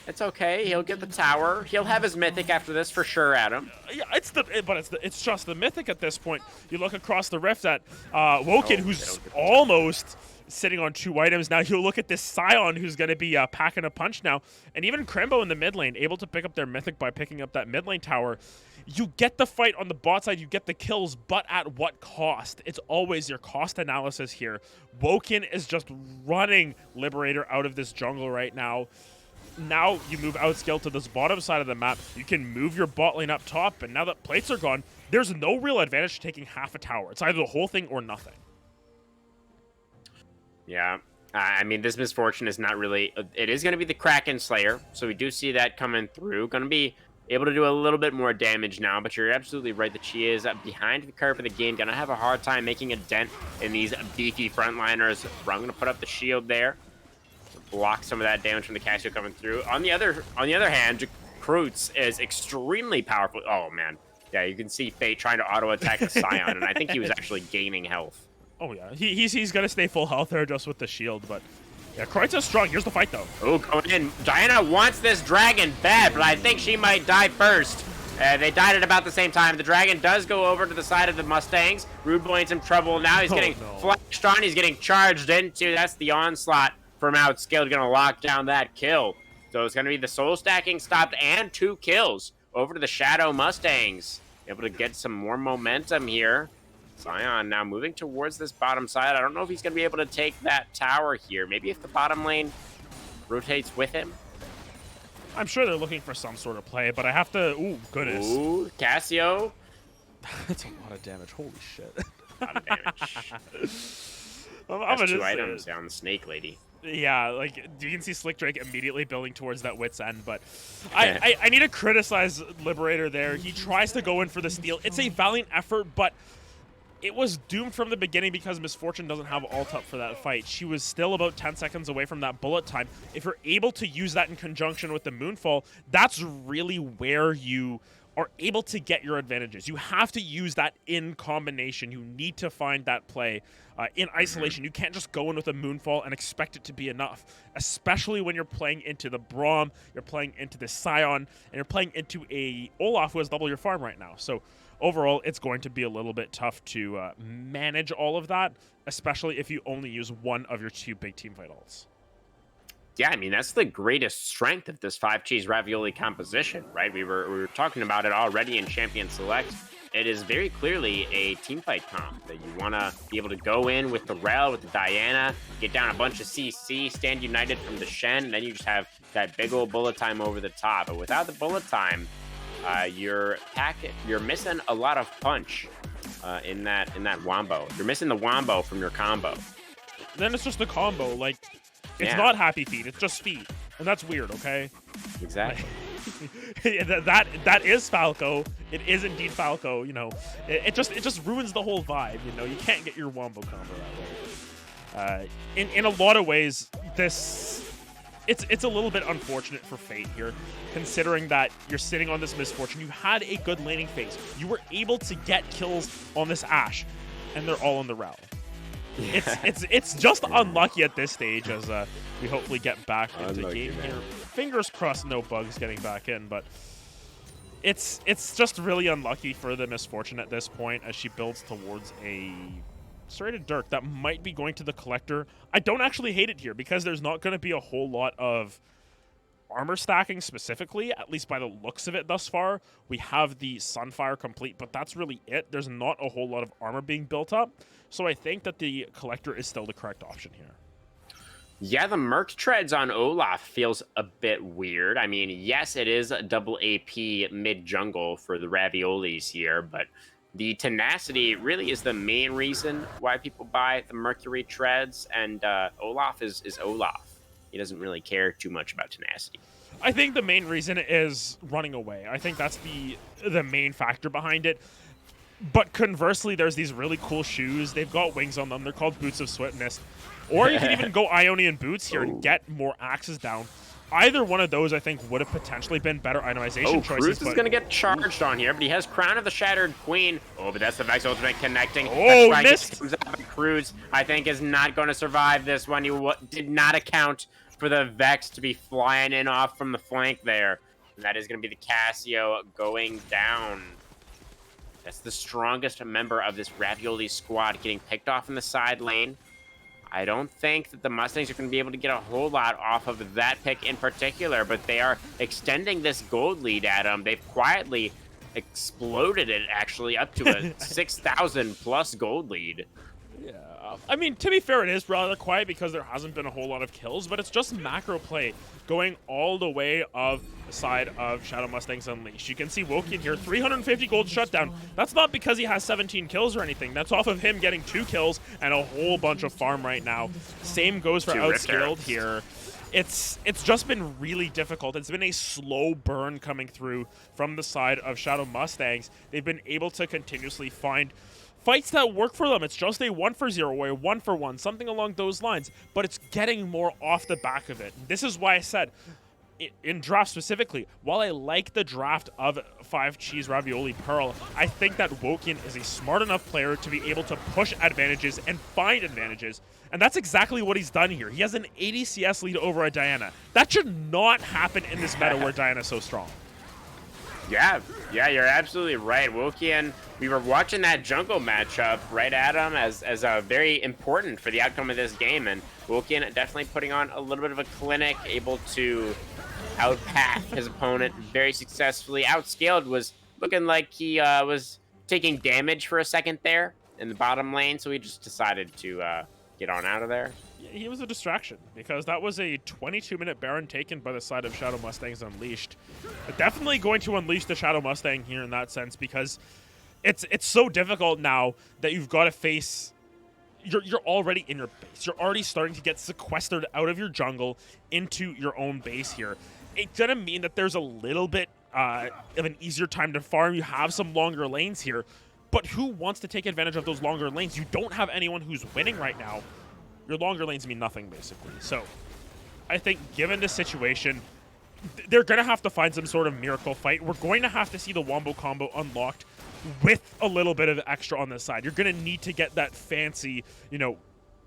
it's okay. He'll get the tower. He'll have his mythic after this for sure, Adam. yeah, it's just the mythic at this point. You look across the rift at Woken, who's almost sitting on 2 items now. You look at this Scion, who's going to be packing a punch now, and even Crimbo in the mid lane able to pick up their mythic by picking up that mid lane tower. You get the fight on the bot side, you get the kills, but at what cost? It's always your cost analysis here. Woken is just running Liberator out of this jungle right now. Now you move outscale to this bottom side of the map. You can move your bot lane up top, and now that plates are gone, there's no real advantage to taking half a tower. It's either the whole thing or nothing. Yeah. I mean, this Misfortune is not really... It is going to be the Kraken Slayer, so we do see that coming through. Going to be able to do a little bit more damage now, but you're absolutely right that she is behind the curve of the game. Going to have a hard time making a dent in these beefy frontliners. Braum going to put up the shield there. Block some of that damage from the Casio coming through. On the other hand, Kreutz is extremely powerful. Oh, man. Yeah, you can see Fate trying to auto-attack the Scion, and I think he was actually gaining health. Oh, yeah. He's going to stay full health there just with the shield, but yeah, Kreutz is strong. Here's the fight, though. Oh, going in. Diana wants this dragon bad, but I think she might die first. They died at about the same time. The dragon does go over to the side of the Mustangs. Rude Boy in some trouble now. He's getting flashed on. He's getting charged into. That's the onslaught from Outscaled. Going to lock down that kill. So it's going to be the soul stacking stopped and 2 kills over to the Shadow Mustangs. Able to get some more momentum here. Scion now moving towards this bottom side. I don't know if he's going to be able to take that tower here. Maybe if the bottom lane rotates with him. I'm sure they're looking for some sort of play, but I have to... Ooh, goodness. Ooh, Casio. That's a lot of damage. Holy shit. A lot of damage. That's 2 items down the Snake Lady. Yeah, like, you can see Slick Drake immediately building towards that wit's end, but I need to criticize Liberator there. He tries to go in for the steal. It's a valiant effort, but it was doomed from the beginning because Misfortune doesn't have ult up for that fight. She was still about 10 seconds away from that bullet time. If you're able to use that in conjunction with the Moonfall, that's really where you are able to get your advantages. You have to use that in combination. You need to find that play in isolation. You can't just go in with a Moonfall and expect it to be enough, especially when you're playing into the Braum, you're playing into the Scion, and you're playing into a Olaf who has double your farm right now. So overall, it's going to be a little bit tough to manage all of that, especially if you only use one of your 2 big teamfight ults. Yeah, I mean, that's the greatest strength of this 5 cheese ravioli composition, right? We were talking about it already in Champion Select. it is very clearly a team fight comp that you want to be able to go in with the Rel, with the Diana, get down a bunch of CC, stand united from the Shen, and then you just have that big old bullet time over the top. But without the bullet time, you're missing a lot of punch in that wombo. You're missing the wombo from your combo. Then it's just a combo. Like, it's not happy feet. It's just feet, and that's weird. Okay. Exactly. that is Falco. It is indeed Falco. You know, it just ruins the whole vibe. You know, you can't get your wombo combo that way. In a lot of ways, it's a little bit unfortunate for Fate here, considering that you're sitting on this misfortune. You had a good laning phase. You were able to get kills on this Ashe, and they're all on the Rel. Yeah. It's just unlucky at this stage as we hopefully get back into the game here. Fingers crossed, no bugs getting back in, but it's just really unlucky for the misfortune at this point as she builds towards a serrated Dirk that might be going to the Collector. I don't actually hate it here because there's not going to be a whole lot of armor stacking specifically, at least by the looks of it thus far. We have the Sunfire complete, but that's really it. There's not a whole lot of armor being built up, so I think that the Collector is still the correct option here. Yeah, the Merc Treads on Olaf feels a bit weird. I mean, yes, it is a double AP mid-jungle for the Raviolis here, but the tenacity really is the main reason why people buy the Mercury Treads, and Olaf is Olaf. He doesn't really care too much about tenacity. I think the main reason is running away. I think that's the main factor behind it. But conversely, there's these really cool shoes. They've got wings on them. They're called Boots of Swiftness. Or you can even go Ionian Boots here and get more axes down. Either one of those, I think, would have potentially been better itemization choices. Cruz is going to get charged on here, but he has Crown of the Shattered Queen. Oh, but that's the Vex Ultimate connecting. Oh, missed! Cruz, I think, is not going to survive this one. You did not account for the Vex to be flying in off from the flank there. And that is going to be the Casio going down. That's the strongest member of this Ravioli squad getting picked off in the side lane. I don't think that the Mustangs are going to be able to get a whole lot off of that pick in particular, but they are extending this gold lead at them. They've quietly exploded it, actually, up to a 6,000 plus gold lead. Yeah, I mean, to be fair, it is rather quiet because there hasn't been a whole lot of kills, but it's just macro play going all the way of the side of Shadow Mustangs Unleashed. You can see Wokian here, 350 gold shutdown. That's not because he has 17 kills or anything. That's off of him getting 2 kills and a whole bunch of farm right now. Same goes for Outscaled here. It's just been really difficult. It's been a slow burn coming through from the side of Shadow Mustangs. They've been able to continuously find fights that work for them. It's just a 1-for-0 or a 1-for-1, something along those lines, but it's getting more off the back of it. This is why I said, in draft specifically, while I like the draft of 5 Cheese Ravioli-Pearl, I think that Wokian is a smart enough player to be able to push advantages and find advantages, and that's exactly what he's done here. He has an 80 CS lead over a Diana. That should not happen in this meta where Diana's so strong. Yeah, you're absolutely right. Wokian, we were watching that jungle matchup, right, Adam, as very important for the outcome of this game, and Wokian definitely putting on a little bit of a clinic, able to outpath his opponent very successfully. Outscaled was looking like he was taking damage for a second there in the bottom lane, so he just decided to get on out of there. He was a distraction because that was a 22-minute Baron taken by the side of Shadow Mustangs Unleashed. Definitely going to unleash the Shadow Mustang here in that sense because it's so difficult now that you've got to face. You're already in your base. You're already starting to get sequestered out of your jungle into your own base here. It's gonna mean that there's a little bit of an easier time to farm. You have some longer lanes here, but who wants to take advantage of those longer lanes? You don't have anyone who's winning right now. Your longer lanes mean nothing, basically. So I think given this situation, they're going to have to find some sort of miracle fight. We're going to have to see the Wombo combo unlocked with a little bit of extra on the side. You're going to need to get that fancy, you know,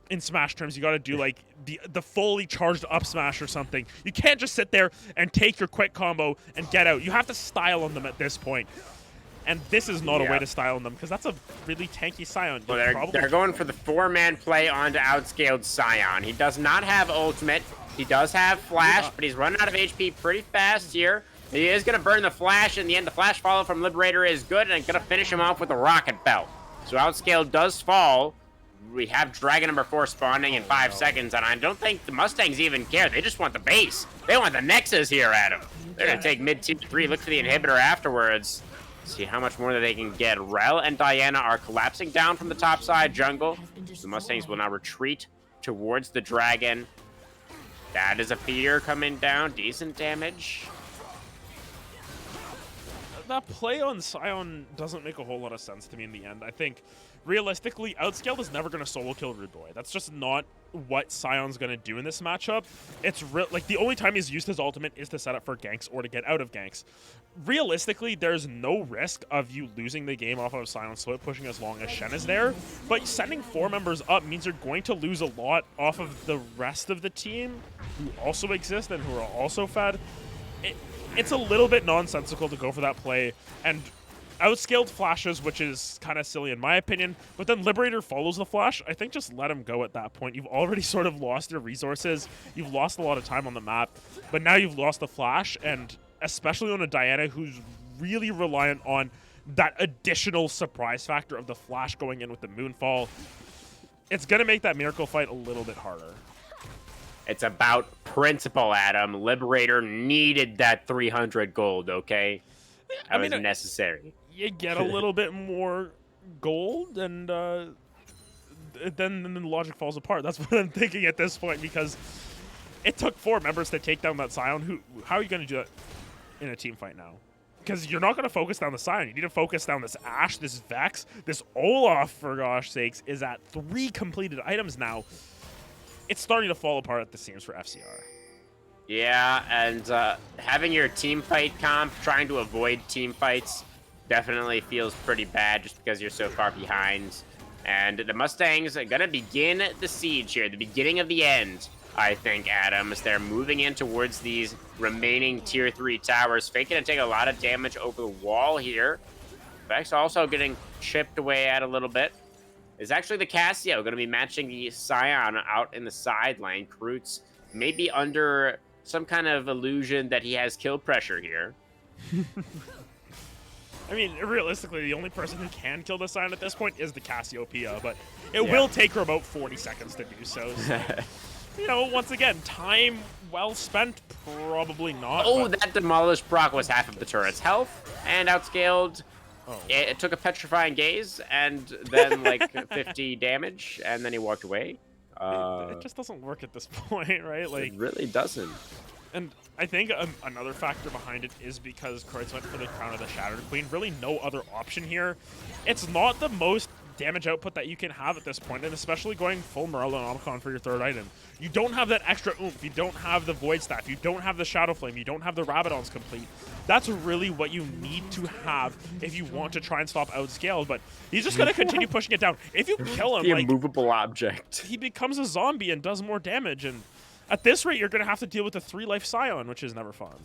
in Smash terms, you got to do like the fully charged up smash or something. You can't just sit there and take your quick combo and get out. You have to style on them at this point. And this is not a way to style on them because that's a really tanky Scion. Well, they're going for the 4-man play onto Outscaled Scion. He does not have ultimate. He does have flash, but he's running out of HP pretty fast here. He is going to burn the Flash. In the end, the Flash follow from Liberator is good and going to finish him off with the Rocket Belt. So Outscale does fall. We have Dragon number 4 spawning in 5 seconds, and I don't think the Mustangs even care. They just want the base. They want the Nexus here, Adam. They're going to take mid-tier 3, look for the inhibitor afterwards. See how much more that they can get. Rel and Diana are collapsing down from the top side jungle. The Mustangs will now retreat towards the Dragon. That is a feeder coming down. Decent damage. That play on Scion doesn't make a whole lot of sense to me in the end. I think, realistically, Outscaled is never going to solo kill Rude Boy. That's just not what Scion's going to do in this matchup. It's like the only time he's used his ultimate is to set up for ganks or to get out of ganks. Realistically, there's no risk of you losing the game off of Scion Split pushing as long as Shen is there, but sending 4 members up means you're going to lose a lot off of the rest of the team who also exist and who are also fed. It's a little bit nonsensical to go for that play, and Outscaled flashes, which is kind of silly in my opinion, but then Liberator follows the flash. I think just let him go at that point. You've already sort of lost your resources. You've lost a lot of time on the map, but now you've lost the flash, and especially on a Diana who's really reliant on that additional surprise factor of the flash going in with the Moonfall, it's going to make that Miracle fight a little bit harder. It's about principle, Adam. Liberator needed that 300 gold, okay? That was necessary. You get a little bit more gold, and then the logic falls apart. That's what I'm thinking at this point, because it took 4 members to take down that Scion. How are you going to do it in a team fight now? Because you're not going to focus down the Scion. You need to focus down this Ashe, this Vex, this Olaf, for gosh sakes, is at 3 completed items now. It's starting to fall apart at the seams for FCR. Yeah, and having your team fight comp, trying to avoid team fights, definitely feels pretty bad just because you're so far behind. And the Mustangs are going to begin the siege here, the beginning of the end, I think, Adam, as they're moving in towards these remaining tier 3 towers. Fake going to take a lot of damage over the wall here. Vex also getting chipped away at a little bit. Is actually the Cassio going to be matching the Scion out in the side lane. Krutz maybe under some kind of illusion that he has kill pressure here. I mean, realistically, the only person who can kill the Scion at this point is the Cassiopeia, but it will take her about 40 seconds to do so. You know, once again, time well spent, probably not. Oh, that demolished proc was half of the turret's health, and Outscaled. Oh. It took a petrifying gaze, and then like 50 damage, and then he walked away. It just doesn't work at this point, right? Like, it really doesn't. And I think another factor behind it is because Kreutz went for the Crown of the Shattered Queen. Really no other option here. It's not the most damage output that you can have at this point, and especially going full Morellonomicon for your 3rd item. You don't have that extra oomph. You don't have the Void Staff. You don't have the Shadow Flame. You don't have the Rabadons complete. That's really what you need to have if you want to try and stop Outscaled, but he's just going to continue pushing it down. If you kill him, the immovable object, he becomes a zombie and does more damage, and at this rate, you're going to have to deal with a 3-life Scion, which is never fun.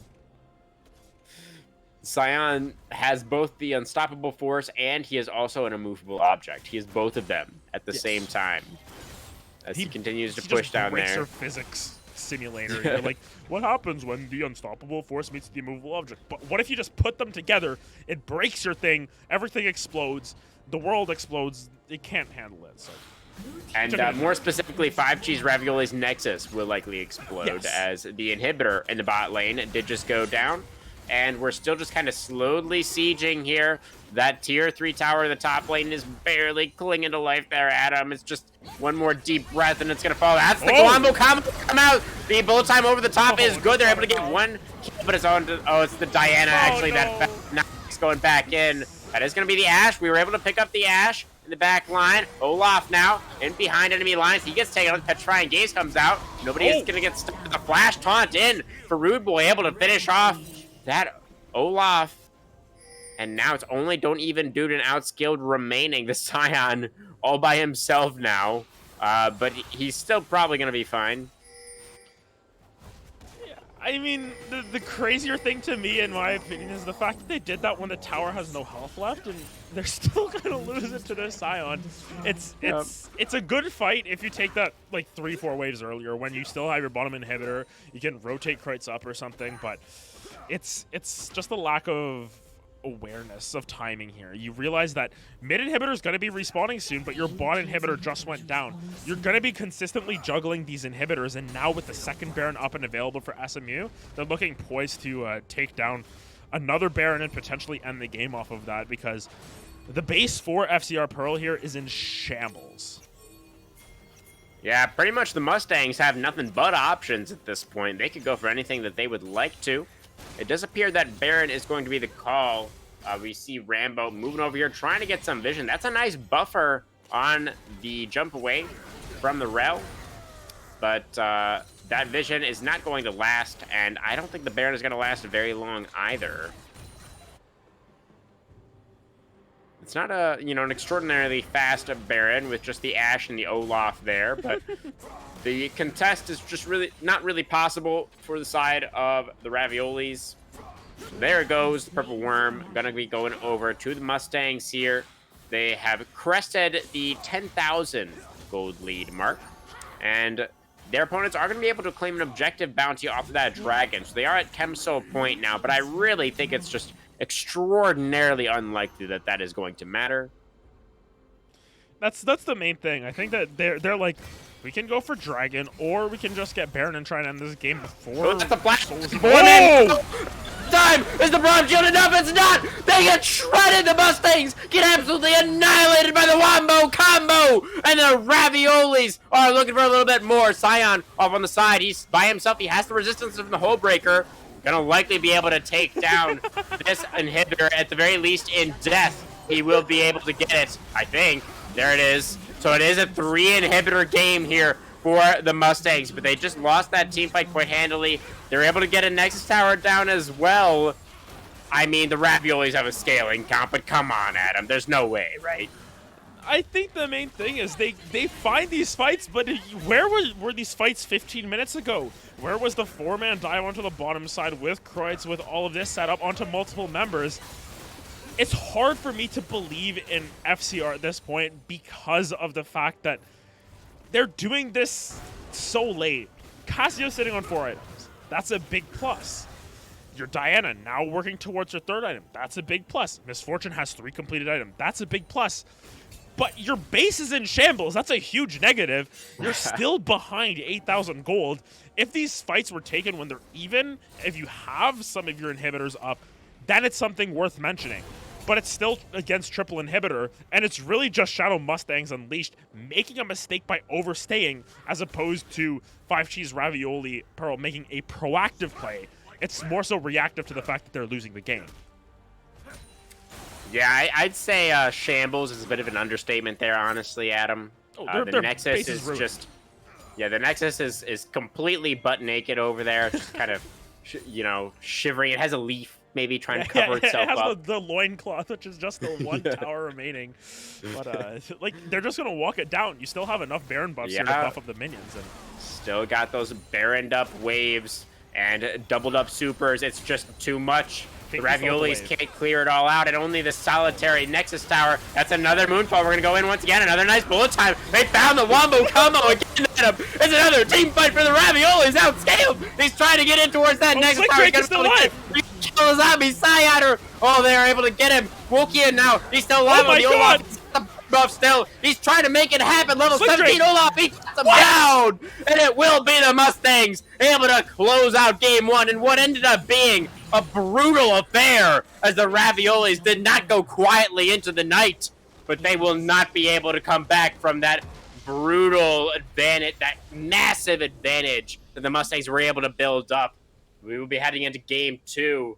Scion has both the unstoppable force and he is also an immovable object. He is both of them at the same time. As he continues to push down there. Your physics simulator. You're like, what happens when the unstoppable force meets the immovable object? But what if you just put them together? It breaks your thing. Everything explodes. The world explodes. It can't handle it. So. And more specifically, 5G's Ravioli's Nexus will likely explode as the inhibitor in the bot lane did just go down. And we're still just kind of slowly sieging here. That tier 3 tower in the top lane is barely clinging to life there, Adam. It's just one more deep breath and it's going to fall. That's the combo come out. The bullet time over the top is good. They're able to get one kill, but it's on to, it's the Diana actually that now is going back in. That is going to be the Ashe. We were able to pick up the Ashe in the back line. Olaf now in behind enemy lines. He gets taken on. Petrifying Gaze comes out. Nobody is going to get stuck with the flash taunt in for Rude Boy, able to finish off that Olaf. And now it's only Don't Even Dude and Outscaled remaining. The Scion all by himself now. But he's still probably going to be fine. I mean, the crazier thing to me, in my opinion, is the fact that they did that when the tower has no health left, and they're still gonna lose it to their Scion. It's a good fight if you take that like 3-4 waves earlier when you still have your bottom inhibitor. You can rotate Kreutz up or something, but it's just a lack of awareness of timing here. You realize that mid inhibitor is going to be respawning soon, but your bot inhibitor just went down. You're going to be consistently juggling these inhibitors, and now with the second Baron up and available for SMU, they're looking poised to take down another Baron and potentially end the game off of that, because the base for FCR Pearl here is in shambles. Yeah, pretty much the Mustangs have nothing but options at this point. They could go for anything that they would like to. It does appear that Baron is going to be the call. We see Rambo moving over here, trying to get some vision. That's a nice buffer on the jump away from the Rel. But that vision is not going to last, and I don't think the Baron is going to last very long either. It's not a, an extraordinarily fast Baron with just the Ashe and the Olaf there, but the contest is just not really possible for the side of the Raviolis. So there it goes, the Purple Worm gonna be going over to the Mustangs here. They have crested the 10,000 gold lead mark, and their opponents are going to be able to claim an objective bounty off of that dragon. So they are at Chemso Point now, but I really think it's just extraordinarily unlikely that that is going to matter. That's the main thing. I think that they're like, we can go for Dragon, or we can just get Baron and try and end this game before. Oh, that's a flash. Whoa! Time! Is the bronze shield enough? It's not! They get shredded! The Mustangs get absolutely annihilated by the Wombo combo! And the Raviolis are looking for a little bit more. Scion off on the side. He's by himself. He has the resistance from the Hull Breaker. Gonna likely be able to take down this inhibitor, at the very least in death. He will be able to get it, I think. There it is. So it is a 3 inhibitor game here for the Mustangs, but they just lost that team fight quite handily. They're able to get a Nexus Tower down as well. I mean, the Raviolis have a scaling count, but come on, Adam. There's no way, right? I think the main thing is they find these fights, but where were these fights 15 minutes ago? Where was the 4-man dive onto the bottom side with Kreutz, with all of this set up onto multiple members? It's hard for me to believe in FCR at this point because of the fact that they're doing this so late. Cassio sitting on 4 items. That's a big plus. Your Diana now working towards your 3rd item. That's a big plus. Misfortune has 3 completed items. That's a big plus. But your base is in shambles. That's a huge negative. You're still behind 8,000 gold. If these fights were taken when they're even, if you have some of your inhibitors up, then it's something worth mentioning. But it's still against triple inhibitor, and it's really just Shadow Mustangs Unleashed making a mistake by overstaying, as opposed to 5 Cheese Ravioli-Pearl making a proactive play. It's more so reactive to the fact that they're losing the game. Yeah, I'd say shambles is a bit of an understatement there, honestly, Adam. Oh, the Nexus is just... Yeah, the Nexus is completely butt naked over there, just kind of, shivering. It has a leaf maybe trying to cover itself up. It has up. the loincloth, which is just the 1 tower remaining. But, they're just going to walk it down. You still have enough Baron buffs here to buff up the minions. And still got those Baroned up waves and doubled up supers. It's just too much. The Raviolis can't clear it all out, and only the solitary Nexus Tower. That's another Moonfall. We're going to go in once again. Another nice bullet time. They found the Wombo combo again. It's another team fight for the Raviolis. Outscaled. He's trying to get in towards that Nexus Tower. He's still alive. Kill the zombie. Scion. Oh, they are able to get him. Wokian now. He's still alive on the Olaf. Buff still. He's trying to make it happen. Level 17 Olaf. He shuts him down. And it will be the Mustangs able to close out game 1 in what ended up being a brutal affair, as the Raviolis did not go quietly into the night, but they will not be able to come back from that brutal advantage, that massive advantage that the Mustangs were able to build up. We will be heading into game 2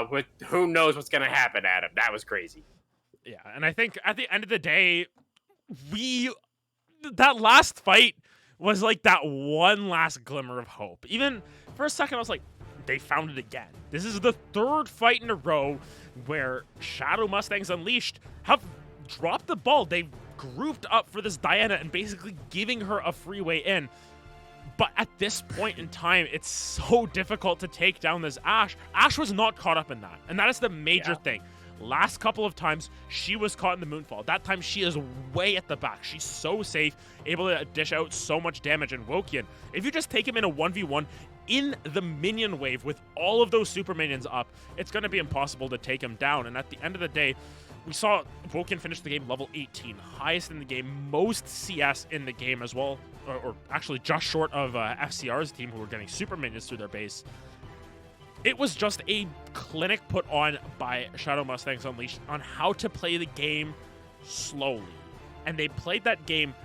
with who knows what's going to happen, Adam. That was crazy. Yeah, and I think at the end of the day, that last fight was like that one last glimmer of hope. Even for a second, I was like, they found it again. This is the 3rd fight in a row where Shadow Mustangs Unleashed have dropped the ball. They've grouped up for this Diana and basically giving her a free way in. But at this point in time, it's so difficult to take down this Ashe. Ashe was not caught up in that, and that is the major thing. Last couple of times, she was caught in the Moonfall. That time, she is way at the back. She's so safe, able to dish out so much damage. And Wokian, if you just take him in a 1v1 in the minion wave with all of those super minions up, it's going to be impossible to take him down. And at the end of the day, we saw Wokian finish the game level 18, highest in the game, most CS in the game as well, or actually just short of FCR's team, who were getting super minions through their base. It was just a clinic put on by Shadow Mustangs Unleashed on how to play the game slowly. And they played that game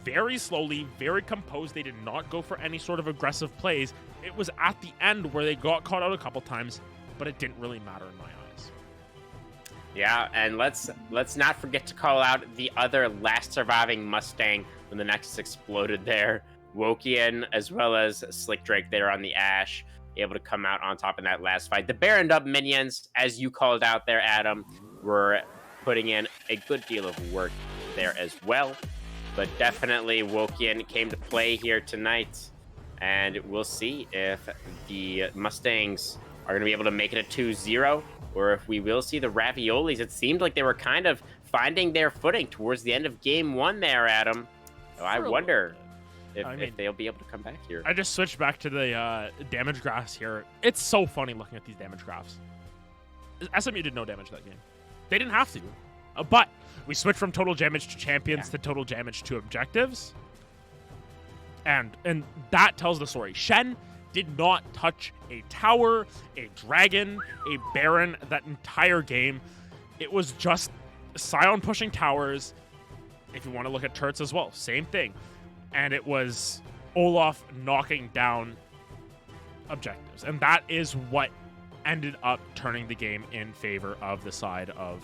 very slowly, very composed. They did not go for any sort of aggressive plays. It was at the end where they got caught out a couple times, but it didn't really matter in my eyes. Yeah, and let's not forget to call out the other last surviving Mustang when the Nexus exploded there. Wokian, as well as Slick Drake there on the Ashe, able to come out on top in that last fight. The Baron Dub minions, as you called out there, Adam, were putting in a good deal of work there as well. But definitely Wokian came to play here tonight, and we'll see if the Mustangs are going to be able to make it a 2-0, or if we will see the Raviolis. It seemed like they were kind of finding their footing towards the end of game one there, Adam. So I wonder if they'll be able to come back here. I just switched back to the damage graphs here. It's so funny looking at these damage graphs. SMU did no damage that game. They didn't have to. But we switched from total damage to champions to total damage to objectives. And that tells the story. Shen did not touch a tower, a dragon, a baron that entire game. It was just Sion pushing towers. If you want to look at turrets as well, same thing. And it was Olaf knocking down objectives. And that is what ended up turning the game in favor of the side of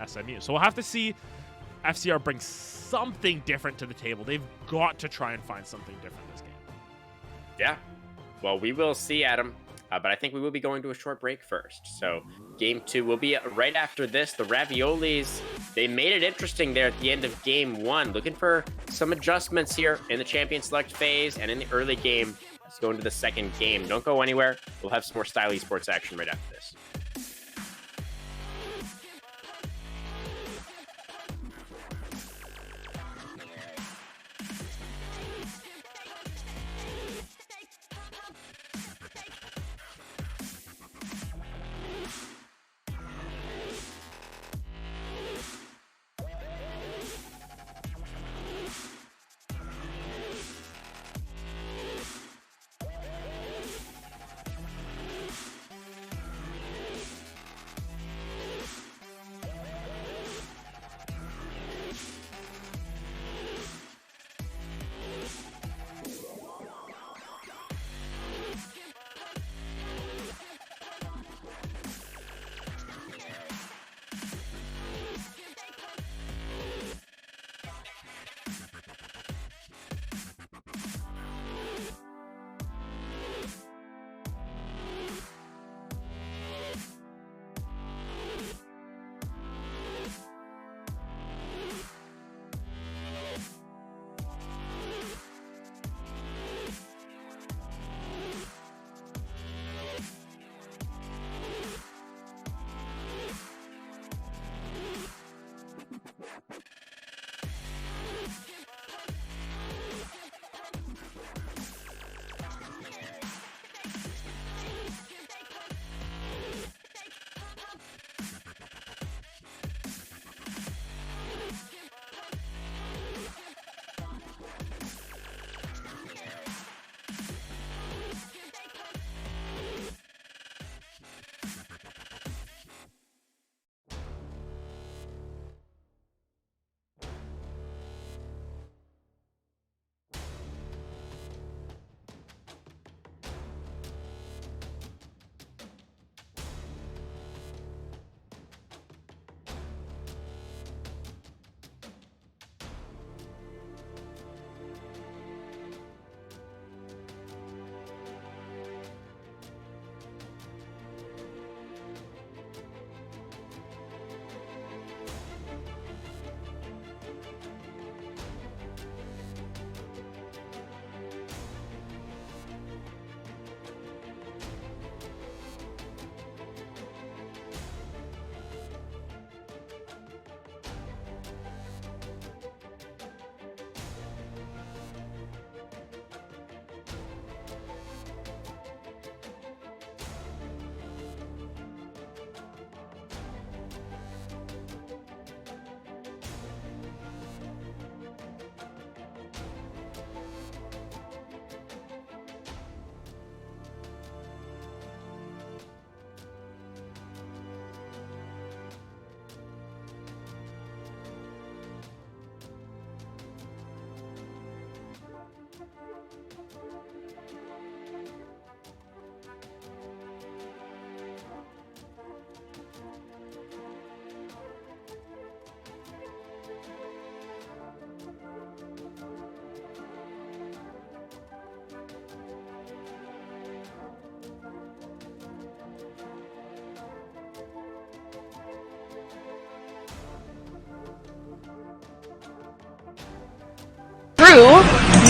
SMU. So we'll have to see FCR bring something different to the table. They've got to try and find something different this game. Yeah. Well, we will see, Adam. But I think we will be going to a short break first. So game two will be right after this. The Raviolis, they made it interesting there at the end of game one. Looking for some adjustments here in the champion select phase and in the early game. Let's go into the second game. Don't go anywhere. We'll have some more Style Esports action right after this.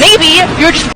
maybe you're just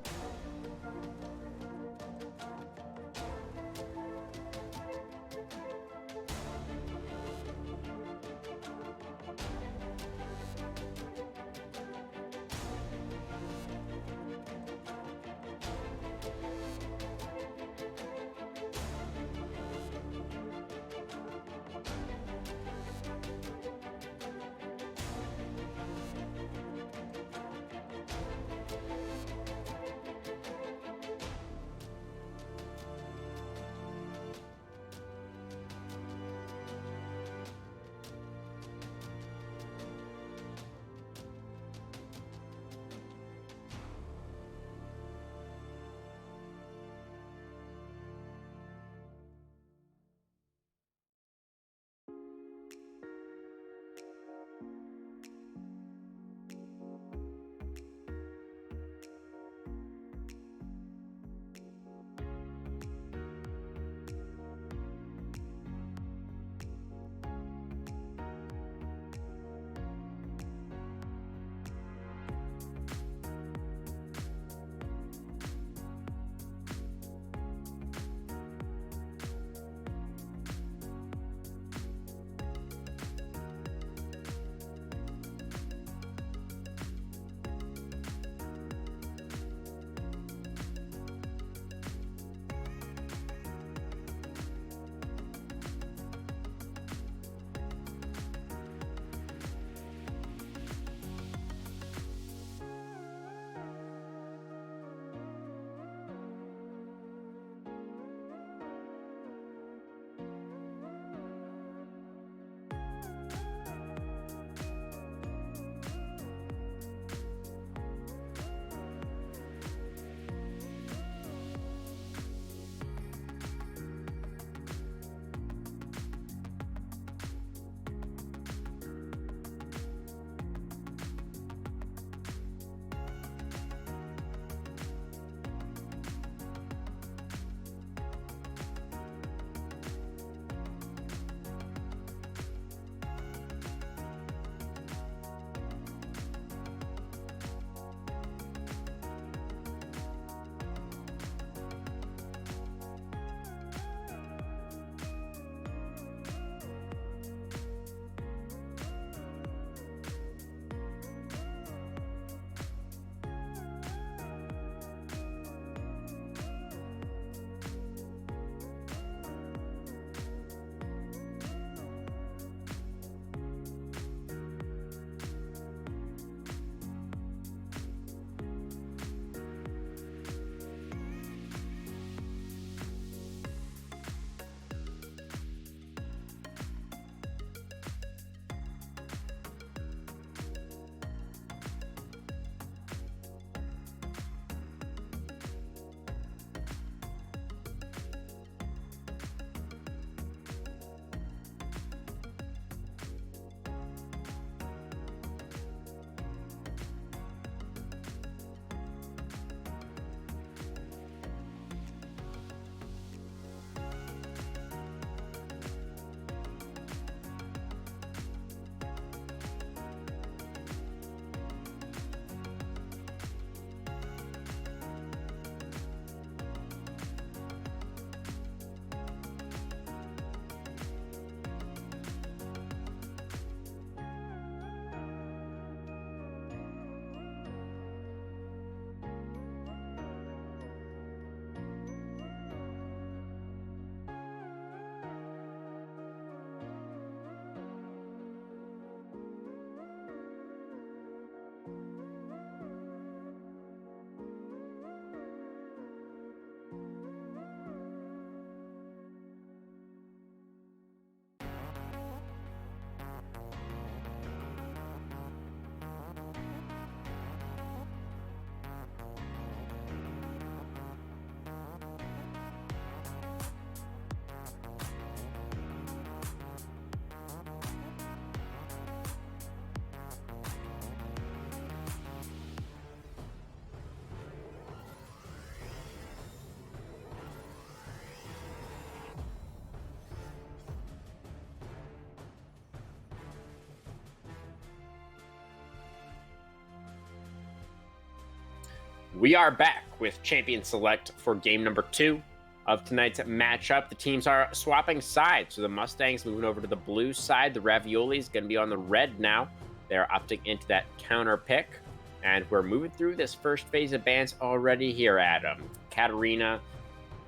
We are back with Champion Select for game number 2 of tonight's matchup. The teams are swapping sides. So the Mustangs moving over to the blue side. The Ravioli is going to be on the red now. They're opting into that counter pick. And we're moving through this first phase of bans already here, Adam. Katarina,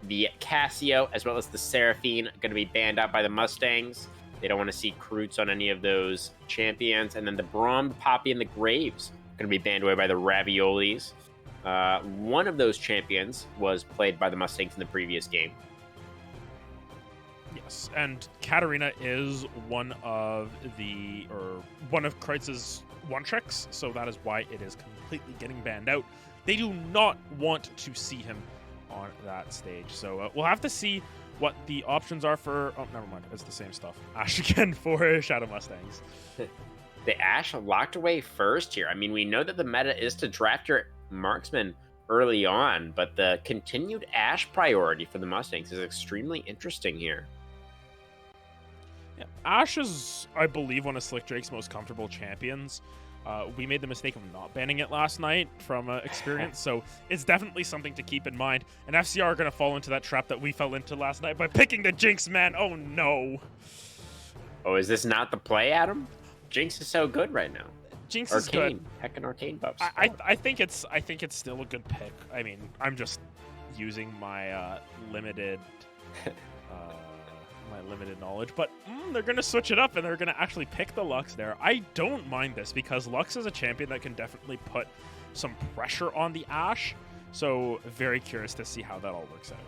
the Casio, as well as the Seraphine going to be banned out by the Mustangs. They don't want to see Kroots on any of those champions. And then the Braum, the Poppy, and the Graves going to be banned away by the Raviolis. One of those champions was played by the Mustangs in the previous game. Yes, and Katarina is one of Kreutz's one-tricks, so that is why it is completely getting banned out. They do not want to see him on that stage, so we'll have to see what the options are for... Oh, never mind, it's the same stuff. Ash again for Shadow Mustangs. The Ash locked away first here. I mean, we know that the meta is to draft your marksman early on, but the continued Ash priority for the Mustangs is extremely interesting here. Yeah, Ash is, I believe, one of Slick Drake's most comfortable champions. We made the mistake of not banning it last night from experience, so it's definitely something to keep in mind. And FCR are going to fall into that trap that we fell into last night by picking the Jinx, man. Oh, no. Oh, is this not the play, Adam? Jinx is so good right now. Jinx Arcane. is good. Heckin' Arcane buffs. I think it's still a good pick. I mean, I'm just using my limited knowledge, but they're gonna switch it up and they're gonna actually pick the Lux there. I don't mind this because Lux is a champion that can definitely put some pressure on the Ashe. So very curious to see how that all works out.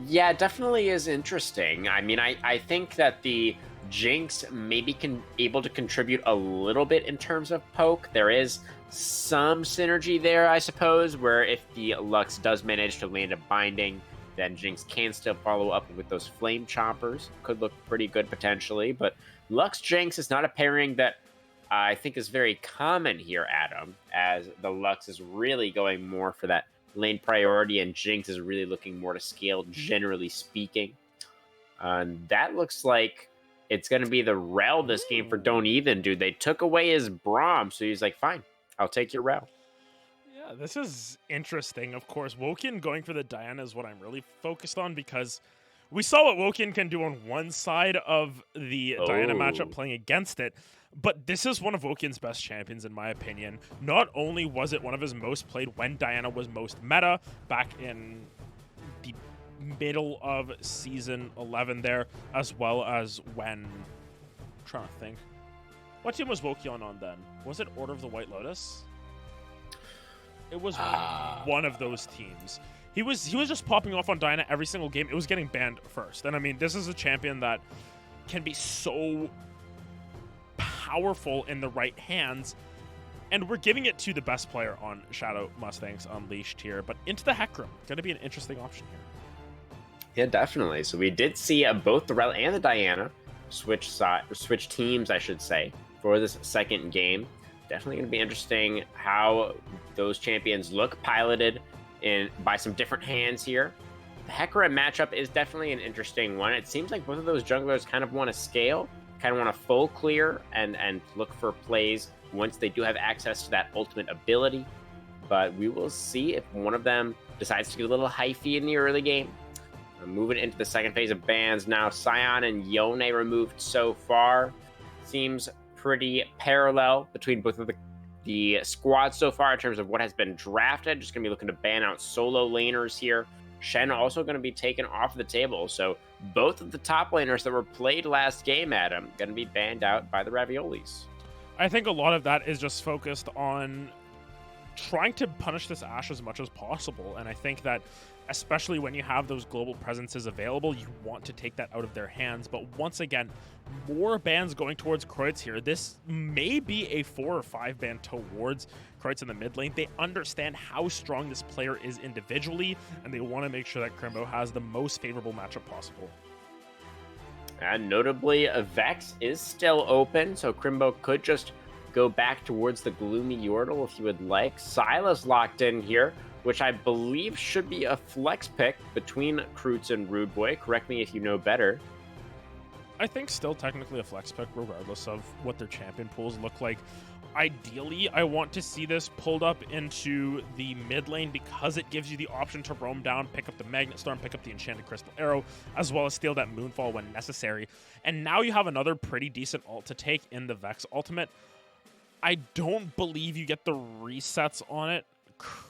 Yeah, it definitely is interesting. I mean, I think that the Jinx maybe able to contribute a little bit in terms of poke. There is some synergy there, I suppose, where if the Lux does manage to land a binding, then Jinx can still follow up with those flame choppers. Could look pretty good potentially, but Lux Jinx is not a pairing that I think is very common here, Adam, as the Lux is really going more for that lane priority and Jinx is really looking more to scale, generally speaking. And that looks like it's going to be the Rel this game for Don't Even, dude. They took away his Braum, so he's like, fine, I'll take your Rel. Yeah, this is interesting. Of course, Woken going for the Diana is what I'm really focused on because we saw what Woken can do on one side of the Diana matchup playing against it, but this is one of Woken's best champions in my opinion. Not only was it one of his most played when Diana was most meta back in the middle of season 11 there, as well as when... I'm trying to think. What team was Woken on then? Was it Order of the White Lotus? It was one of those teams. He was just popping off on Diana every single game. It was getting banned first. And I mean, this is a champion that can be so powerful in the right hands. And we're giving it to the best player on Shadow Mustangs Unleashed here. But into the Hecarim, going to be an interesting option here. Yeah, definitely. So we did see both the Rel and the Diana switch teams, I should say, for this second game. Definitely going to be interesting how those champions look piloted by some different hands here. The Hecarim matchup is definitely an interesting one. It seems like both of those junglers kind of want to scale, kind of want to full clear and look for plays once they do have access to that ultimate ability. But we will see if one of them decides to get a little hyphy in the early game. Moving into the second phase of bans now. Sion and Yone removed so far. Seems pretty parallel between both of the squads so far in terms of what has been drafted. Just going to be looking to ban out solo laners here. Shen also going to be taken off the table. So both of the top laners that were played last game, Adam, going to be banned out by the Raviolis. I think a lot of that is just focused on trying to punish this Ashe as much as possible. And I think that especially when you have those global presences available, you want to take that out of their hands. But once again, more bans going towards Kreutz here. This may be a 4 or 5 ban towards Kreutz in the mid lane. They understand how strong this player is individually, and they want to make sure that Crimbo has the most favorable matchup possible. And notably, Vex is still open, so Crimbo could just go back towards the Gloomy Yordle if you would like. Silas locked in here, which I believe should be a flex pick between Kroots and Rude Boy. Correct me if you know better. I think still technically a flex pick regardless of what their champion pools look like. ideally, I want to see this pulled up into the mid lane because it gives you the option to roam down, pick up the Magnet Storm, pick up the Enchanted Crystal Arrow, as well as steal that Moonfall when necessary. And now you have another pretty decent ult to take in the Vex ultimate. I don't believe you get the resets on it.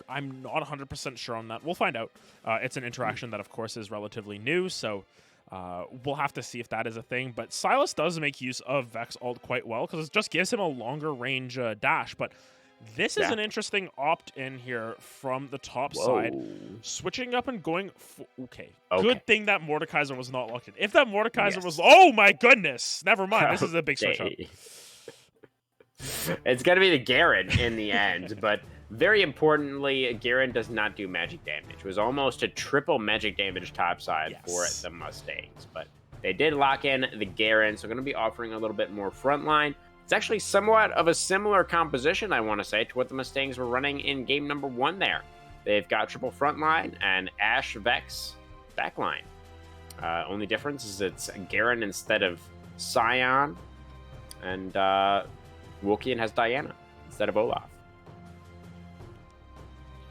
I'm not 100% sure on that. We'll find out. It's an interaction that, of course, is relatively new, so we'll have to see if that is a thing. But Sylas does make use of Vex ult quite well because it just gives him a longer range dash. But this is an interesting opt-in here from the top side. Switching up and going... Okay. Good thing that Mordekaiser was not locked in. If that Mordekaiser was... Oh, my goodness! Never mind. This is a big switch up. It's going to be the Garen in the end, but... Very importantly, Garen does not do magic damage. It was almost a triple magic damage topside for the Mustangs. But they did lock in the Garen, so going to be offering a little bit more frontline. It's actually somewhat of a similar composition, I want to say, to what the Mustangs were running in game number 1 there. They've got triple frontline and Ashe Vex backline. Only difference is it's Garen instead of Sion, and Wookiee has Diana instead of Olaf.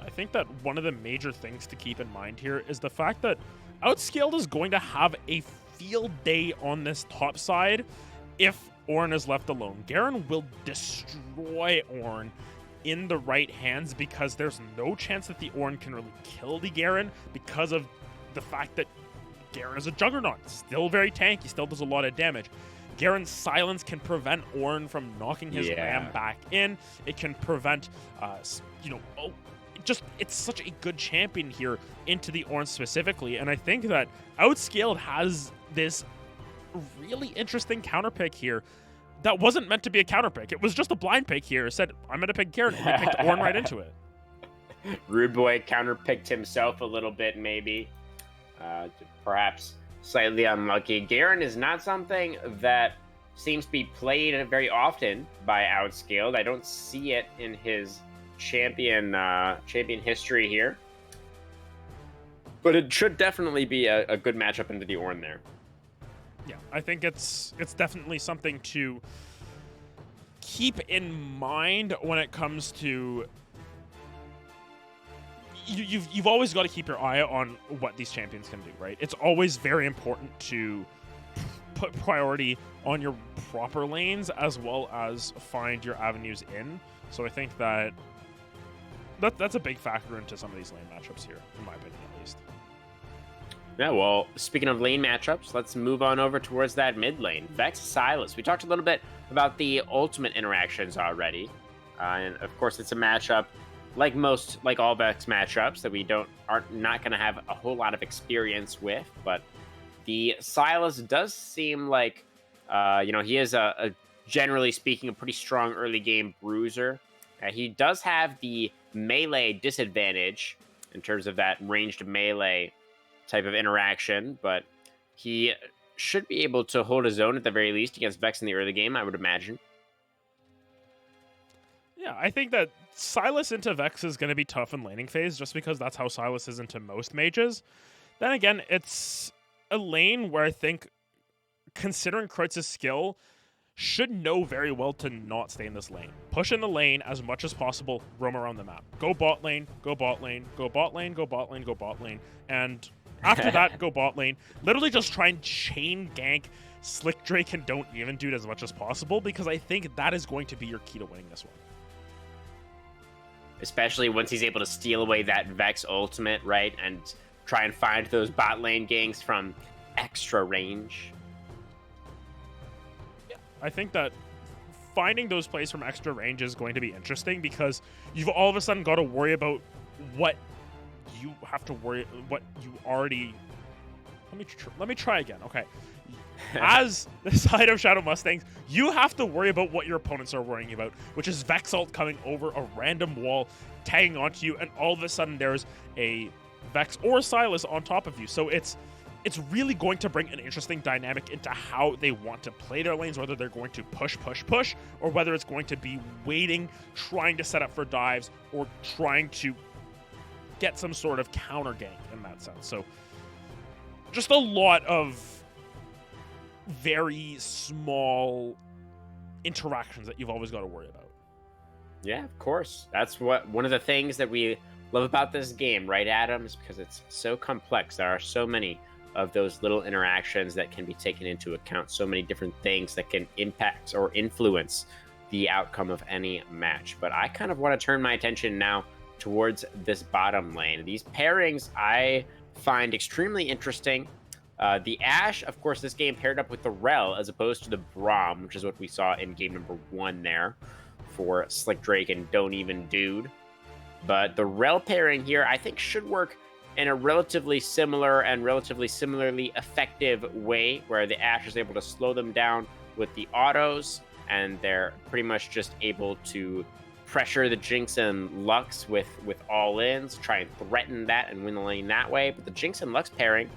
I think that one of the major things to keep in mind here is the fact that Outscaled is going to have a field day on this top side if Ornn is left alone. Garen will destroy Ornn in the right hands because there's no chance that the Ornn can really kill the Garen because of the fact that Garen is a juggernaut. Still very tanky, still does a lot of damage. Garen's silence can prevent Ornn from knocking his ram back in. It can prevent, it's such a good champion here into the Ornn specifically, and I think that Outscaled has this really interesting counter pick here that wasn't meant to be a counter pick. It was just a blind pick here. It said, I'm going to pick Garen, and he picked Ornn right into it. Rude Boy counter picked himself a little bit, maybe. Perhaps slightly unlucky. Garen is not something that seems to be played very often by Outscaled. I don't see it in his champion history here, but it should definitely be a good matchup into the Ornn there. Yeah, I think it's definitely something to keep in mind when it comes to you've always got to keep your eye on what these champions can do, right? It's always very important to put priority on your proper lanes as well as find your avenues in. So I think that's a big factor into some of these lane matchups here, in my opinion, at least. Yeah, well, speaking of lane matchups, let's move on over towards that mid lane. Vex Sylas. We talked a little bit about the ultimate interactions already. And of course, it's a matchup like all Vex matchups that we aren't not going to have a whole lot of experience with. But the Sylas does seem like, he is generally speaking, a pretty strong early game bruiser. He does have the melee disadvantage in terms of that ranged melee type of interaction, but he should be able to hold his own at the very least against Vex in the early game, I would imagine. Yeah, I think that Sylas into Vex is going to be tough in laning phase just because that's how Sylas is into most mages. Then again, it's a lane where I think, considering Kreutz's skill, should know very well to not stay in this lane. Push in the lane as much as possible, roam around the map. Go bot lane, go bot lane, go bot lane, go bot lane, go bot lane, and after that, go bot lane. Literally just try and chain gank Slick Drake and Don't Even Dude as much as possible, because I think that is going to be your key to winning this one. Especially once he's able to steal away that Vex ultimate, right? And try and find those bot lane ganks from extra range. I think that finding those plays from extra range is going to be interesting because you've all of a sudden got to worry about what you have to worry, what you already... Let me try again, okay. As the side of Shadow Mustangs, you have to worry about what your opponents are worrying about, which is Vex ult coming over a random wall, tagging onto you, and all of a sudden there's a Vex or Sylas on top of you. So it's really going to bring an interesting dynamic into how they want to play their lanes, whether they're going to push, or whether it's going to be waiting, trying to set up for dives, or trying to get some sort of counter gank in that sense. So just a lot of very small interactions that you've always got to worry about. Yeah, of course. That's what one of the things that we love about this game, right, Adam? Is because it's so complex. There are so many of those little interactions that can be taken into account, so many different things that can impact or influence the outcome of any match. But I kind of want to turn my attention now towards this bottom lane. These pairings I find extremely interesting. The Ashe, of course, this game paired up with the Rel as opposed to the Braum, which is what we saw in game number 1 there for Slick Drake and Don't Even Dude. But the Rel pairing here, I think, should work in a relatively similar and relatively similarly effective way, where the Ashe is able to slow them down with the autos, and they're pretty much just able to pressure the Jinx and Lux with all-ins, try and threaten that and win the lane that way. But the Jinx and Lux pairing,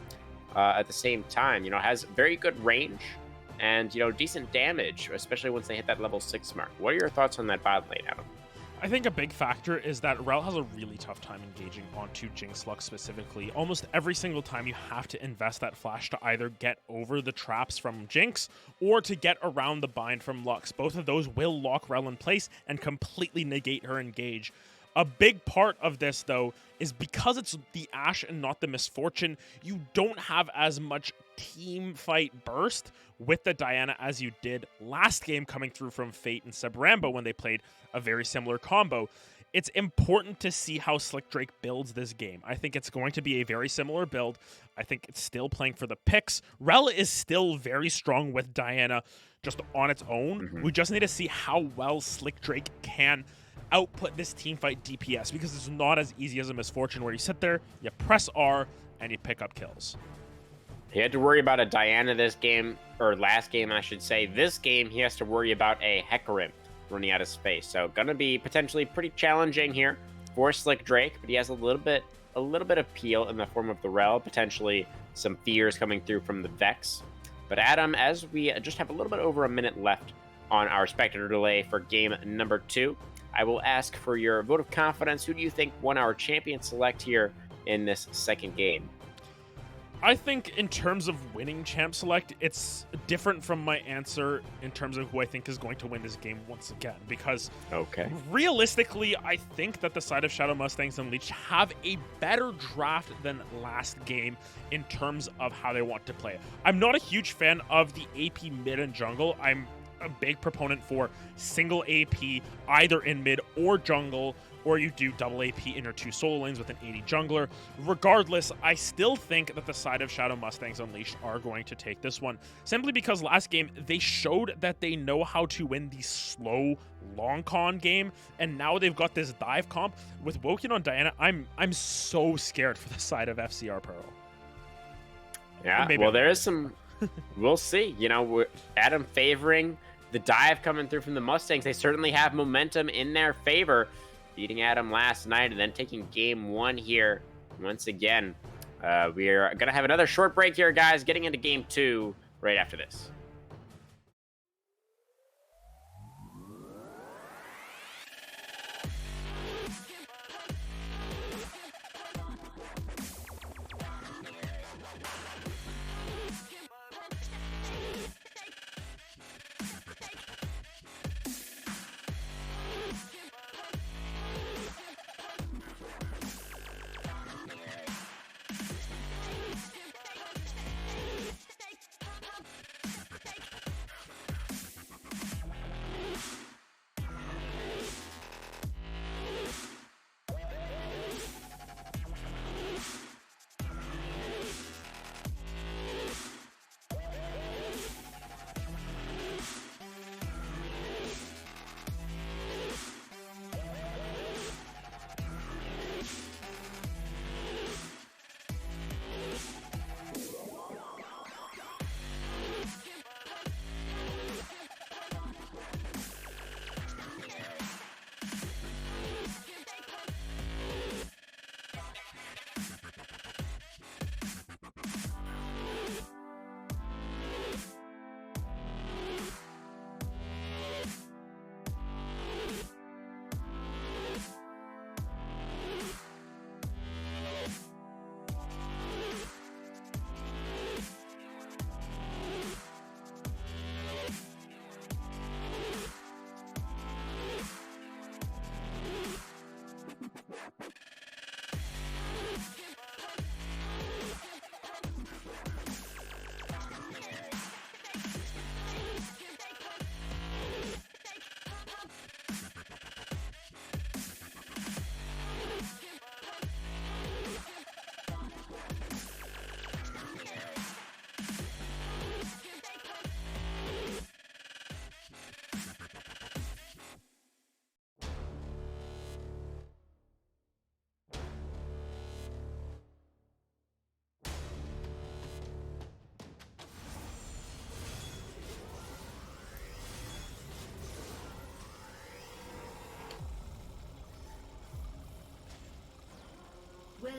at the same time, has very good range and, decent damage, especially once they hit that level 6 mark. What are your thoughts on that bot lane, Adam? I think a big factor is that Rel has a really tough time engaging onto Jinx Lux specifically. Almost every single time you have to invest that flash to either get over the traps from Jinx or to get around the bind from Lux. Both of those will lock Rel in place and completely negate her engage. A big part of this, though, is because it's the Ashe and not the Misfortune, you don't have as much team fight burst with the Diana as you did last game coming through from Fate and Sebrambo when they played a very similar combo. It's important to see how Slick Drake builds this game. I think it's going to be a very similar build. I think it's still playing for the picks. Rel is still very strong with Diana just on its own. We just need to see how well Slick Drake can output this teamfight DPS, because it's not as easy as a Misfortune where you sit there, you press R, and you pick up kills. He had to worry about a Diana this game, or last game, I should say. This game, he has to worry about a Hecarim running out of space. So gonna be potentially pretty challenging here for Slick Drake, but he has a little bit of peel in the form of the Rel, potentially some fears coming through from the Vex. But Adam, as we just have a little bit over a minute left on our spectator delay for game number 2, I will ask for your vote of confidence. Who do you think won our champion select here in this second game? I think in terms of winning champ select, it's different from my answer in terms of who I think is going to win this game once again, because realistically, I think that the side of Shadow Mustangs and Leech have a better draft than last game in terms of how they want to play it. I'm not a huge fan of the AP mid and jungle. I'm a big proponent for single AP either in mid or jungle, or you do double AP in your 2 solo lanes with an 80 jungler. Regardless, I still think that the side of Shadow Mustangs Unleashed are going to take this one, simply because last game they showed that they know how to win the slow long con game, and now they've got this dive comp with Woken on Diana. I'm so scared for the side of FCR Pearl. Yeah, well, there is some we'll see. Adam favoring the dive coming through from the Mustangs. They certainly have momentum in their favor, beating Adam last night and then taking game 1 here once again. We are going to have another short break here, guys, getting into game 2 right after this.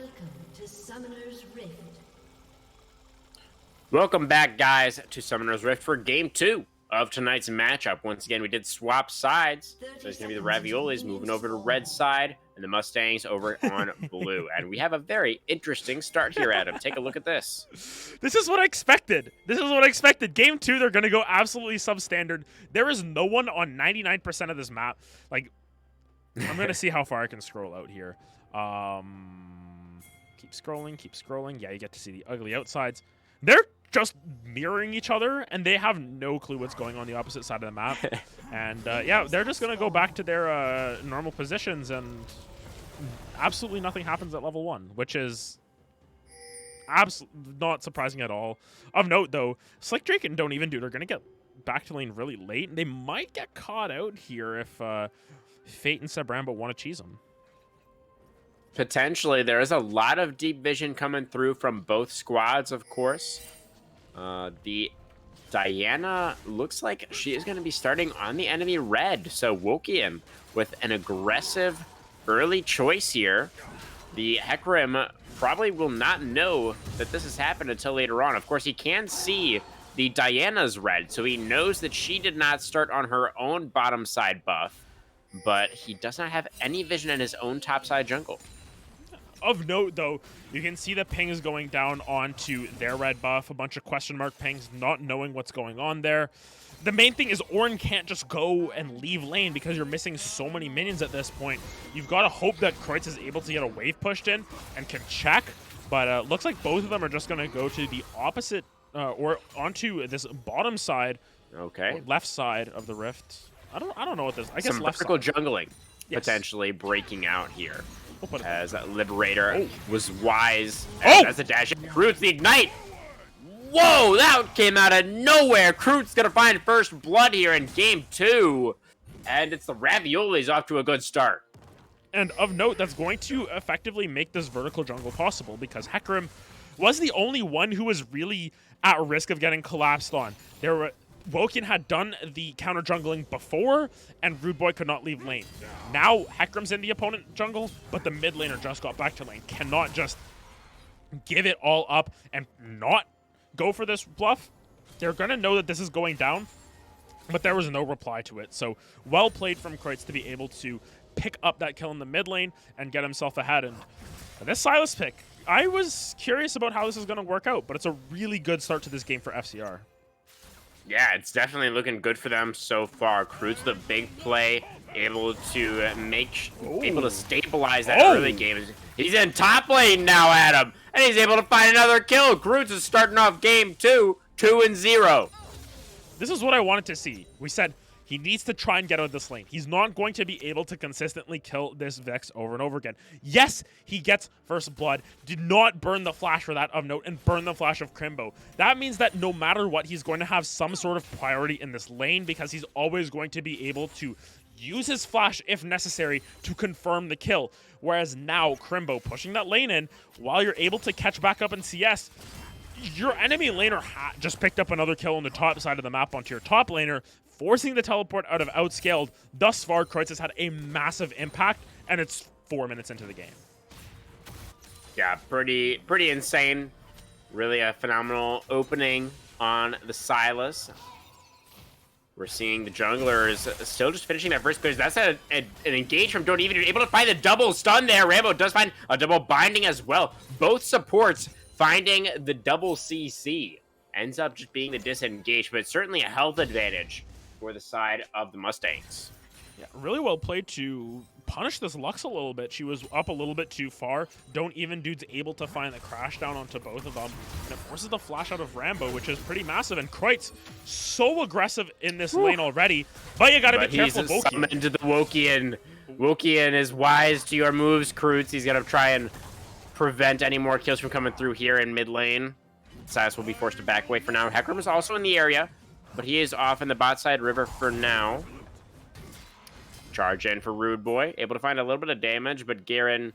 Welcome to Summoner's Rift. Welcome back, guys, to Summoner's Rift for Game 2 of tonight's matchup. Once again, we did swap sides. So it's going to be the Raviolis moving over to red side and the Mustangs over on blue. And we have a very interesting start here, Adam. Take a look at this. This is what I expected. Game 2, they're going to go absolutely substandard. There is no one on 99% of this map. Like, I'm going to see how far I can scroll out here. Keep scrolling. Yeah, you get to see the ugly outsides. They're just mirroring each other, and they have no clue what's going on the opposite side of the map. And, yeah, they're just going to go back to their normal positions, and absolutely nothing happens at level 1, which is not surprising at all. Of note, though, Slick Drake and Don't Even Dude are going to get back to lane really late, and they might get caught out here if Fate and Sabrambo want to cheese them. Potentially, there is a lot of deep vision coming through from both squads, of course. The Diana looks like she is going to be starting on the enemy red. So Wokian with an aggressive early choice here. The Hecarim probably will not know that this has happened until later on. Of course, he can see the Diana's red, so he knows that she did not start on her own bottom side buff, but he does not have any vision in his own top side jungle. Of note, though, you can see the pings going down onto their red buff, a bunch of question mark pings, not knowing what's going on there. The main thing is Ornn can't just go and leave lane because you're missing so many minions at this point. You've got to hope that Kreutz is able to get a wave pushed in and can check, but looks like both of them are just going to go to the opposite, or onto this bottom side, okay, left side of the rift. I don't know what this. I guess some left vertical side. jungling potentially breaking out here. As Liberator was wise as a dash. Kroot's the ignite. Whoa, that came out of nowhere. Kroot's gonna find first blood here in game 2. And it's the Raviolis off to a good start. And of note, that's going to effectively make this vertical jungle possible because Hecarim was the only one who was really at risk of getting collapsed on. Wokian had done the counter jungling before, and Rude Boy could not leave lane. Now, Hecarim's in the opponent jungle, but the mid laner just got back to lane. Cannot just give it all up and not go for this bluff. They're going to know that this is going down, but there was no reply to it. So, well played from Kreutz to be able to pick up that kill in the mid lane and get himself ahead. And this Silas pick, I was curious about how this is going to work out, but it's a really good start to this game for FCR. Yeah, it's definitely looking good for them so far. Kroot's the big play, able to stabilize that early game. He's in top lane now, Adam, and he's able to find another kill. Kroot's is starting off game 2, 2-0. This is what I wanted to see. We said he needs to try and get out of this lane. He's not going to be able to consistently kill this Vex over and over again. Yes, he gets first blood. Did not burn the flash for that of note and burn the flash of Crimbo. That means that no matter what, he's going to have some sort of priority in this lane because he's always going to be able to use his flash if necessary to confirm the kill. Whereas now, Crimbo pushing that lane in while you're able to catch back up in CS, your enemy laner just picked up another kill on the top side of the map onto your top laner, forcing the teleport out of outscaled. Thus far, Kreutz has had a massive impact, and it's 4 minutes into the game. Yeah, pretty insane. Really a phenomenal opening on the Silas. We're seeing the junglers still just finishing that first clears. That's an engage from Don't Even. You're able to find the double stun there. Rambo does find a double binding as well. Both supports finding the double CC. Ends up just being the disengage, but certainly a health advantage for the side of the Mustangs. Yeah, really well played to punish this Lux a little bit. She was up a little bit too far. Don't Even Dude's able to find the crash down onto both of them. And it forces the flash out of Rambo, which is pretty massive. And Kreutz, so aggressive in this lane already. But you gotta be careful, He's summoned to the Wokian. Wokian is wise to your moves, Krootz. He's gonna try and prevent any more kills from coming through here in mid lane. Silas will be forced to back away for now. Hecarim is also in the area, but he is off in the bot side river for now. Charge in for Rude Boy. Able to find a little bit of damage, but Garen,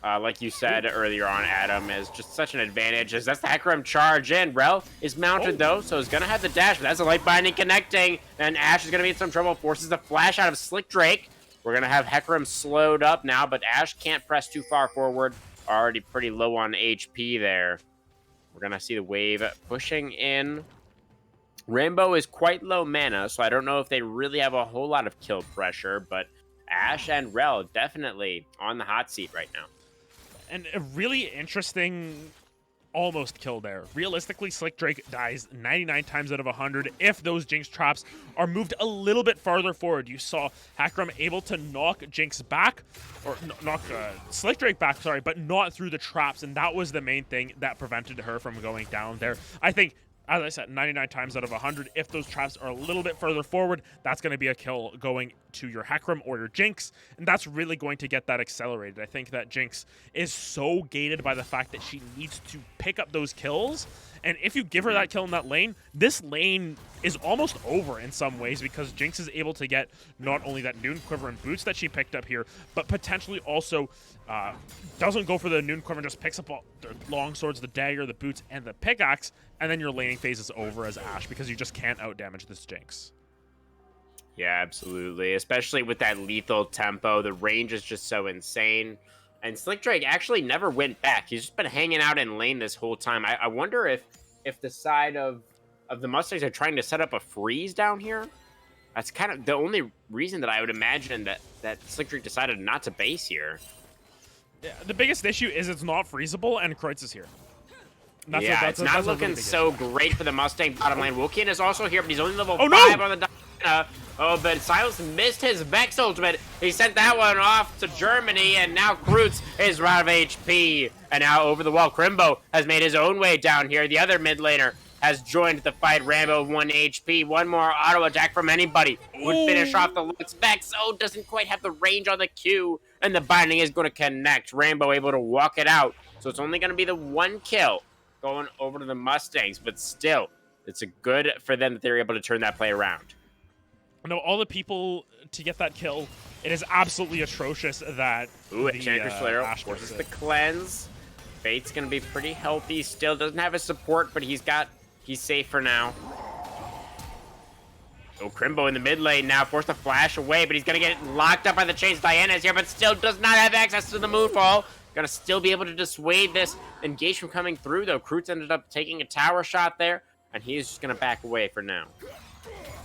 like you said earlier on, Adam, is just such an advantage. As that's the Hecarim charge in. Rel is mounted, though, so he's going to have the dash, but that's a light binding connecting, and Ashe is going to be in some trouble. Forces the flash out of Slick Drake. We're going to have Hecarim slowed up now, but Ashe can't press too far forward. already pretty low on HP there. We're going to see the wave pushing in. Rainbow is quite low mana, so I don't know if they really have a whole lot of kill pressure, but Ashe and Rel definitely on the hot seat right now. And a really interesting almost kill there. Realistically, Slick Drake dies 99 times out of 100 if those Jinx traps are moved a little bit farther forward. You saw Hakram able to knock Jinx back, or knock Slick Drake back, sorry, but not through the traps, and that was the main thing that prevented her from going down there. I think, as I said, 99 times out of 100, if those traps are a little bit further forward, that's going to be a kill going to your Hakram or your Jinx, and that's really going to get that accelerated. I think that Jinx is so gated by the fact that she needs to pick up those kills, and if you give her that kill in that lane, this lane is almost over in some ways because Jinx is able to get not only that Noon Quiver and boots that she picked up here, but potentially also doesn't go for the Noon Quiver and just picks up all the long swords, the dagger, the boots, and the pickaxe, and then your laning phase is over as Ashe because you just can't outdamage this Jinx. Yeah, absolutely. Especially with that lethal tempo. The range is just so insane. And Slick Drake actually never went back. He's just been hanging out in lane this whole time. I wonder if the side of the Mustangs are trying to set up a freeze down here. That's kind of the only reason that I would imagine that Slick Drake decided not to base here. Yeah, the biggest issue is it's not freezable, and Kreutz is here. It's not looking so great for the Mustang bottom lane. Woken is also here, but he's only level 5 no! on the Diana. Oh, but Silas missed his Vex ultimate. He sent that one off to Germany, and now Kreutz is out of HP. And now over the wall, Crimbo has made his own way down here. The other mid laner has joined the fight. Rambo 1 HP. One more auto attack from anybody would finish off the Lux. Vex, doesn't quite have the range on the Q, and the binding is going to connect. Rambo able to walk it out, so it's only going to be the 1 kill going over to the Mustangs, but still, it's a good for them that they're able to turn that play around. No, all the people to get that kill, it is absolutely atrocious that Enchantress Slayer forces the cleanse. Fate's going to be pretty healthy. Still doesn't have his support, but he's safe for now. Oh, Crimbo in the mid lane now, forced to flash away, but he's going to get locked up by the chains. Diana is here, but still does not have access to the Moonfall. Gonna still be able to dissuade this engage from coming through, though. Kreutz ended up taking a tower shot there, and he's just gonna back away for now.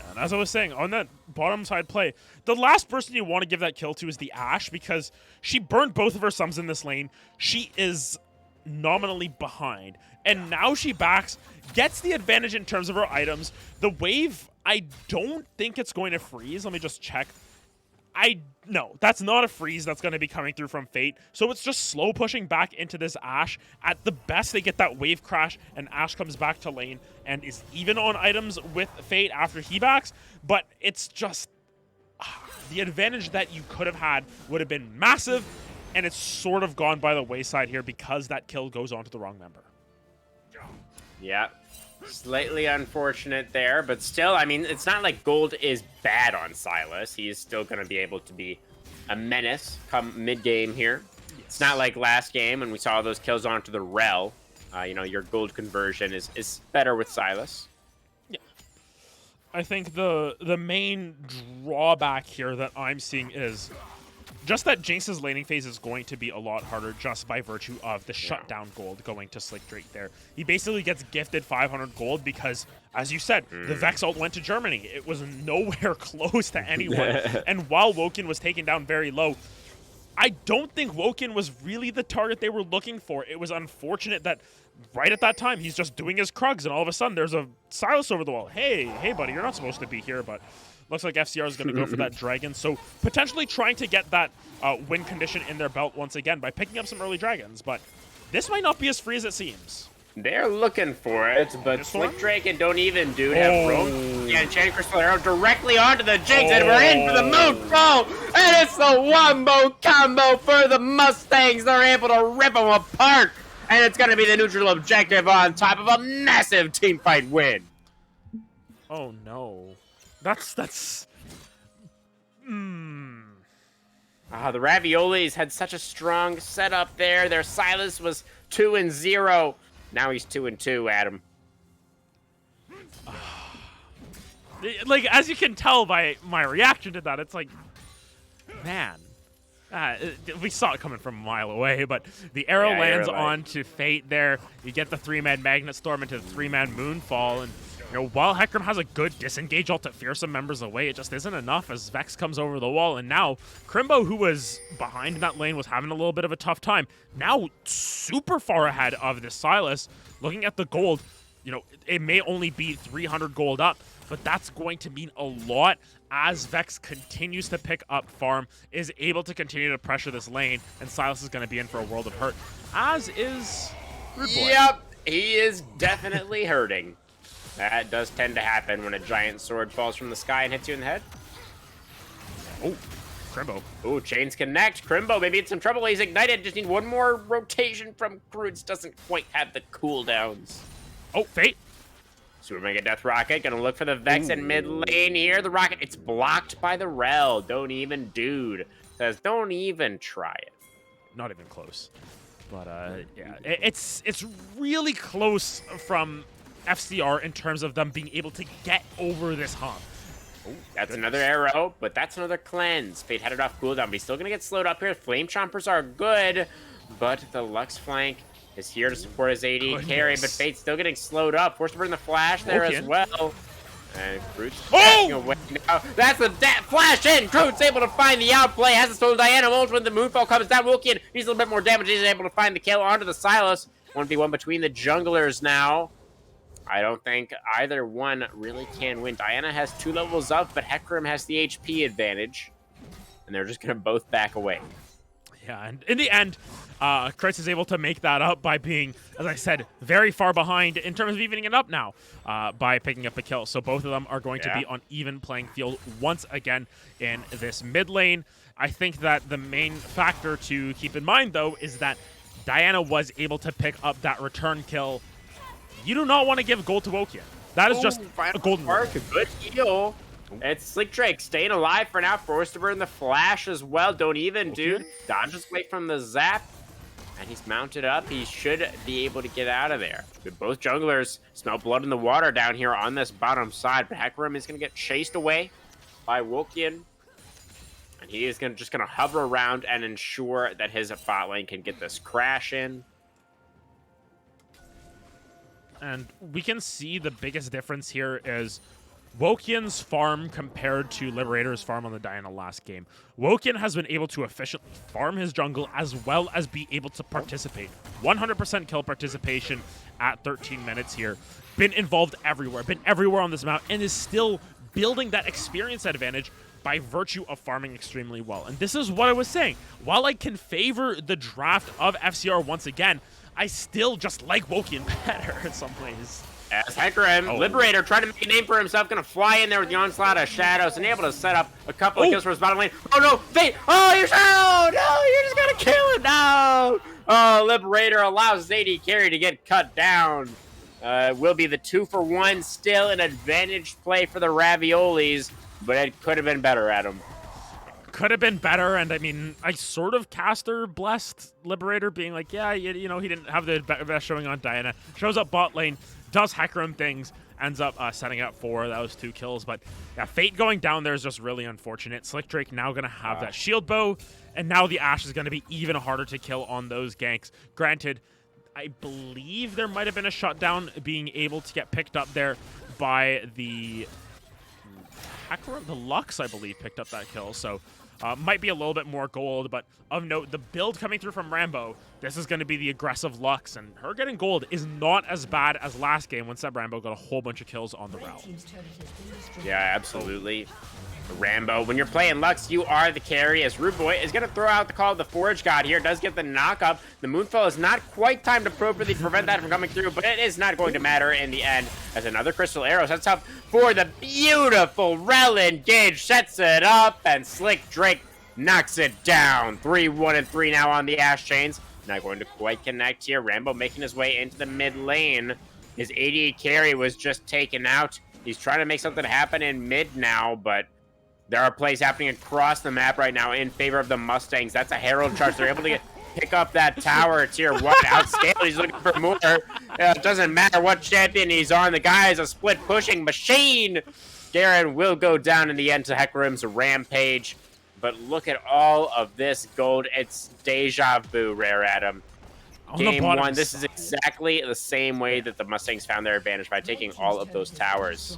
And as I was saying, on that bottom side play, the last person you want to give that kill to is the Ashe because she burned both of her sums in this lane. She is nominally behind, and now she backs, gets the advantage in terms of her items. The wave, I don't think it's going to freeze. Let me just check. No, that's not a freeze that's going to be coming through from Fate. So it's just slow pushing back into this Ashe. At the best, they get that wave crash, and Ashe comes back to lane and is even on items with Fate after he backs. But it's just the advantage that you could have had would have been massive, and it's sort of gone by the wayside here because that kill goes on to the wrong member. Yeah. Slightly unfortunate there, but still, I mean, it's not like gold is bad on Silas. He is still going to be able to be a menace come mid-game here. Yes. It's not like last game when we saw those kills onto the Rel. Your gold conversion is better with Silas. Yeah. I think the main drawback here that I'm seeing is just that Jinx's laning phase is going to be a lot harder just by virtue of the shutdown gold going to Slick Drake there. He basically gets gifted 500 gold because, as you said, the Vex ult went to Germany. It was nowhere close to anyone. And while Woken was taken down very low, I don't think Woken was really the target they were looking for. It was unfortunate that right at that time, he's just doing his Krugs, and all of a sudden there's a Silas over the wall. Hey, buddy, you're not supposed to be here, but looks like FCR is going to go for that dragon. So potentially trying to get that win condition in their belt once again by picking up some early dragons. But this might not be as free as it seems. They're looking for it, but Slick Drake and Don't Even Dude have roam. Yeah, Enchanted Crystal Arrow directly onto the Jinx, and we're in for the Moonfall! And it's the wombo combo for the Mustangs. They're able to rip them apart, and it's going to be the neutral objective on top of a massive teamfight win. Oh no. That's the Raviolis had such a strong setup there. Their Silas was 2-0. Now he's 2-2, Adam. Like, as you can tell by my reaction to that, it's like, man, We saw it coming from a mile away, but the arrow lands onto Fate there. You get the 3-man Magnet Storm into the 3-man Moonfall, and while Hecarim has a good disengage ult to fearsome members away, it just isn't enough as Vex comes over the wall, and now Crimbo, who was behind in that lane, was having a little bit of a tough time. Now super far ahead of the Sylas. Looking at the gold, it may only be 300 gold up, but that's going to mean a lot as Vex continues to pick up farm, is able to continue to pressure this lane, and Sylas is going to be in for a world of hurt, as is Rude Boy. Yep, he is definitely hurting. That does tend to happen when a giant sword falls from the sky and hits you in the head. Oh, Crimbo. Oh, chains connect. Crimbo maybe in some trouble. He's ignited. Just need one more rotation from Croods. Doesn't quite have the cooldowns. Oh, Fate. Super Mega Death Rocket. Gonna look for the Vex in mid lane here. The Rocket, it's blocked by the Rel. Don't even, dude. Says, don't even try it. Not even close. But, yeah, it's really close from FCR in terms of them being able to get over this hump. Oh, that's another arrow, but that's another cleanse. Fate had it off cooldown, but he's still gonna get slowed up here. Flame Chompers are good, but the Lux flank is here to support his AD carry, but Fate's still getting slowed up. Forced to burn the flash there as well. And Groot's backing away now. That's the flash in! Groot's able to find the outplay. Has the stolen Diana Won't when the Moonfall comes down. Wilkian needs a little bit more damage. He's able to find the kill onto the Sylas. 1v1 between the junglers now. I don't think either one really can win. Diana has 2 levels up, but Hecarim has the HP advantage. And they're just going to both back away. Yeah, and in the end, Chris is able to make that up by being, as I said, very far behind in terms of evening it up now by picking up a kill. So both of them are going to be on even playing field once again in this mid lane. I think that the main factor to keep in mind, though, is that Diana was able to pick up that return kill. You do not want to give gold to Wokia. That is just a golden mark. A good heal. It's Slick Drake staying alive for now. Forced to burn the flash as well. Don't even, dude. Dodges away from the zap. And he's mounted up. He should be able to get out of there. But both junglers smell blood in the water down here on this bottom side. But Hecarim is going to get chased away by Wokian. And he is just going to hover around and ensure that his bot lane can get this crash in. And we can see the biggest difference here is Wokian's farm compared to Liberator's farm on the Diana last game. Wokian has been able to efficiently farm his jungle as well as be able to participate. 100% kill participation at 13 minutes here. Been involved everywhere. Been everywhere on this map and is still building that experience advantage by virtue of farming extremely well. And this is what I was saying. While I can favor the draft of FCR once again, I still just like Wokian better in some ways. As Hecarim, Liberator, trying to make a name for himself, gonna fly in there with the onslaught of shadows and able to set up a couple of kills for his bottom lane. Oh no, Fate! Oh, you're no, you're just gonna kill him! No! Oh, Liberator allows AD carry to get cut down. Will be the 2-for-1, still an advantage play for the Raviolis, but it could have been better, Adam. Could have been better, and I mean, I sort of caster blessed Liberator being like, yeah, he didn't have the best showing on Diana. Shows up bot lane, does Hecarim things, ends up setting up 4. That was 2 kills, but yeah, Fate going down there is just really unfortunate. Slick Drake now going to have that shield bow, and now the Ashe is going to be even harder to kill on those ganks. Granted, I believe there might have been a shutdown being able to get picked up there by the Hecarim. The Lux, I believe, picked up that kill, so might be a little bit more gold, but of note, the build coming through from Rambo, this is going to be the aggressive Lux, and her getting gold is not as bad as last game when Seb Rambo got a whole bunch of kills on the Rel. Yeah, absolutely. Rambo, when you're playing Lux, you are the carry, as Rude Boy is going to throw out the call of the Forge God here. Does get the knock-up. The Moonfall is not quite timed appropriately to prevent that from coming through, but it is not going to matter in the end, as another Crystal Arrow sets up for the beautiful Rel engage. Sets it up, and Slick Drake knocks it down. 3-1-3 now on the Ashe Chains. Not going to quite connect here. Rambo making his way into the mid lane. His AD carry was just taken out. He's trying to make something happen in mid now, but there are plays happening across the map right now in favor of the Mustangs. That's a Herald charge. They're able to pick up that tower tier 1 outscale. He's looking for more. It doesn't matter what champion he's on. The guy is a split pushing machine. Garen will go down in the end to Hecarim's Rampage. But look at all of this gold. It's deja vu, Rare Adam. Game one, this is exactly the same way that the Mustangs found their advantage by taking all of those towers.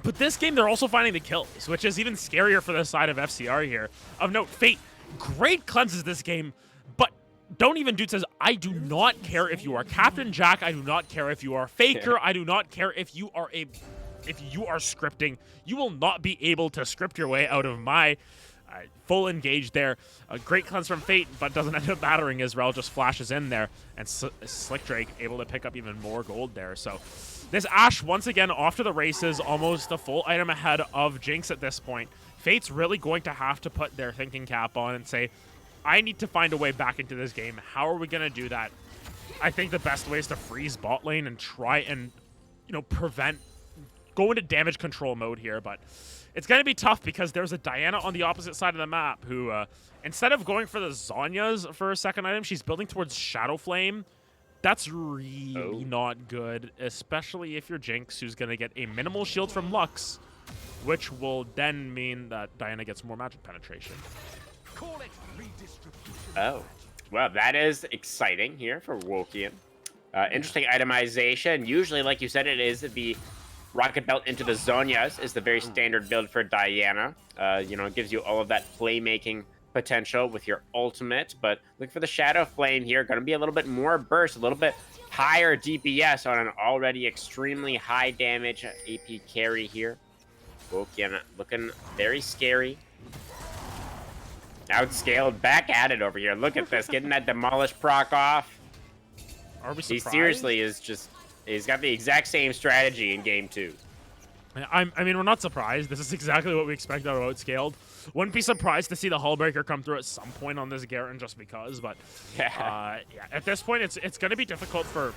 But this game, they're also finding the kills, which is even scarier for the side of FCR here. Of note, Fate, great cleanses this game, but Don't Even Dude says, I do not care if you are Captain Jack, I do not care if you are Faker, I do not care if you are scripting. You will not be able to script your way out of my full engage there. A great cleanse from Fate, but doesn't end up mattering as Rel just flashes in there, and Slick Drake able to pick up even more gold there. So this Ashe, once again, off to the races, almost a full item ahead of Jinx at this point. Fate's really going to have to put their thinking cap on and say, I need to find a way back into this game. How are we going to do that? I think the best way is to freeze bot lane and try and, go into damage control mode here, but it's going to be tough because there's a Diana on the opposite side of the map who, instead of going for the Zhonya's for a second item, she's building towards Shadow Flame. That's really not good, especially if you're Jinx, who's going to get a minimal shield from Lux, which will then mean that Diana gets more magic penetration. Oh, well, that is exciting here for Wokian. Interesting itemization. Usually, like you said, it is the Rocket Belt into the Zhonya's is the very standard build for Diana. It gives you all of that playmaking potential with your ultimate, but look for the Shadow Flame here. Going to be a little bit more burst, a little bit higher DPS on an already extremely high damage AP carry here. Wokian looking very scary. Outscaled, back at it over here. Look at this, getting that Demolish proc off. Are we surprised? He seriously is just, he's got the exact same strategy in game 2. I mean, we're not surprised. This is exactly what we expect out of Outscaled. Wouldn't be surprised to see the Hullbreaker come through at some point on this Garen just because, but at this point, it's going to be difficult for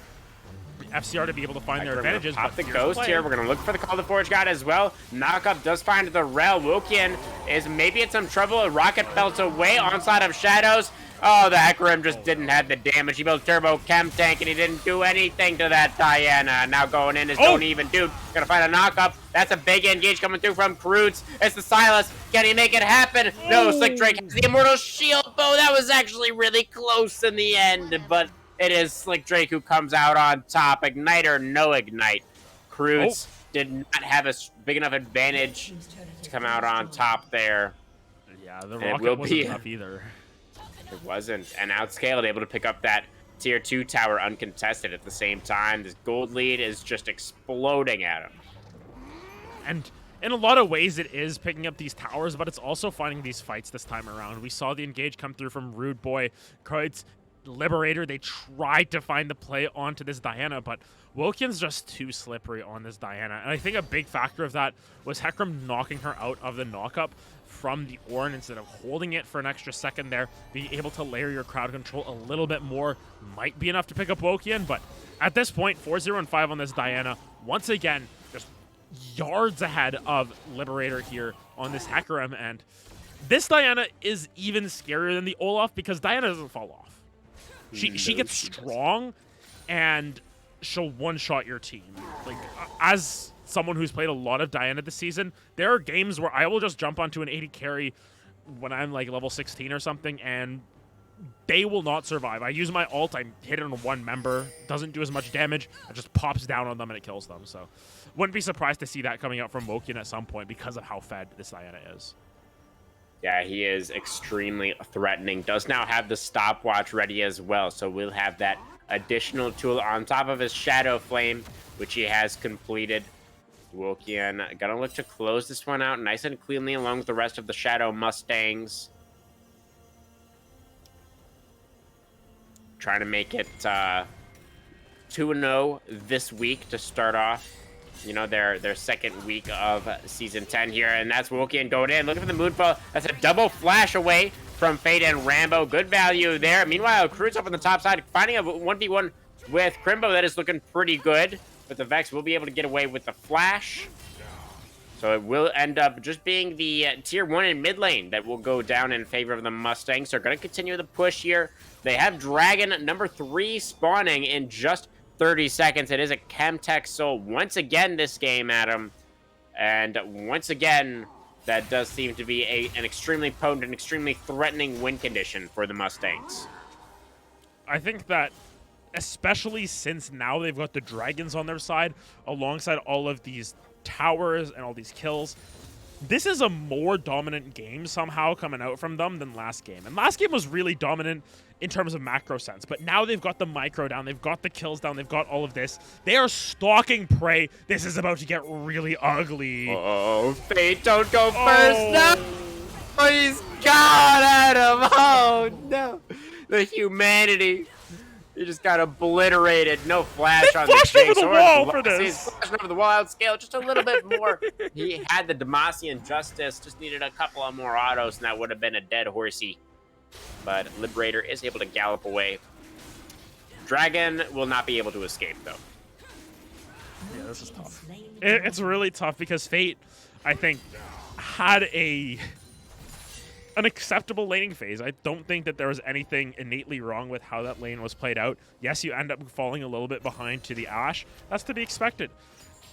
FCR to be able to find their advantages. Pop the Ghost here. We're going to look for the Call of the Forge God as well. Knockup does find the Rel. Wokian is maybe in some trouble. A Rocket Belt away, onside of Shadows. Oh, the Hecarim just didn't have the damage. He built Turbo Chem Tank, and he didn't do anything to that Diana. Now going in is Don't Even Dude. Gonna find a knockup. That's a big engage coming through from Kroots. It's the Silas. Can he make it happen? No, Slick Drake has the Immortal Shield Bow. That was actually really close in the end, but it is Slick Drake who comes out on top. Ignite or no Ignite. Kroots did not have a big enough advantage to come out on top there. Yeah, the Rocket wasn't enough either. It wasn't. And Outscaled, able to pick up that tier 2 tower uncontested at the same time. This gold lead is just exploding at him. And in a lot of ways, it is picking up these towers, but it's also finding these fights this time around. We saw the engage come through from Rude Boy, Kreutz, Liberator. They tried to find the play onto this Diana, but Wokian's just too slippery on this Diana. And I think a big factor of that was Hecarim knocking her out of the knockup from the Ornn instead of holding it for an extra second there. Being able to layer your crowd control a little bit more might be enough to pick up Wokian, but at this point, 4-0 and 5 on this Diana. Once again, just yards ahead of Liberator here on this Hecarim, and this Diana is even scarier than the Olaf because Diana doesn't fall off. She gets strong, and she'll one-shot your team. Like, as someone who's played a lot of Diana this season, there are games where I will just jump onto an 80 carry when I'm like level 16 or something, and they will not survive. I use my ult, I hit it on one member, doesn't do as much damage, it just pops down on them and it kills them. So wouldn't be surprised to see that coming out from Wokian at some point because of how fed this Diana is. Yeah, he is extremely threatening. Does now have the stopwatch ready as well, so we'll have that additional tool on top of his Shadow Flame, which he has completed. Wokian gonna look to close this one out nice and cleanly along with the rest of the Shadow Mustangs. Trying to make it 2-0 this week to start off, their second week of Season 10 here. And that's Wokian going in. Looking for the Moonfall. That's a double flash away from Fate and Rambo. Good value there. Meanwhile, Kroots up on the top side, finding a 1v1 with Crimbo. That is looking pretty good. But the Vex will be able to get away with the flash. So it will end up just being the tier 1 in mid lane that will go down in favor of the Mustangs. They're going to continue the push here. They have Dragon number 3 spawning in just 30 seconds. It is a Chemtech Soul once again this game, Adam. And once again, that does seem to be an extremely potent and extremely threatening win condition for the Mustangs. I think that, especially since now they've got the dragons on their side, alongside all of these towers and all these kills, this is a more dominant game somehow coming out from them than last game. And last game was really dominant in terms of macro sense, but now they've got the micro down, they've got the kills down, they've got all of this. They are stalking prey. This is about to get really ugly. Oh, Fate, don't go first. No! Please, God, Adam. Oh, no. The humanity. You just got obliterated. No flash on the flashed over Jinx the or wall for Demacian. this. Flashed over the wall scale just a little bit more. He had the Demacian Justice. Just needed a couple of more autos, and that would have been a dead horsey. But Liberator is able to gallop away. Dragon will not be able to escape, though. Yeah, this is tough. It's really tough because Fate, I think, had an acceptable laning phase. I don't think that there was anything innately wrong with how that lane was played out. Yes, you end up falling a little bit behind to the Ashe. That's to be expected.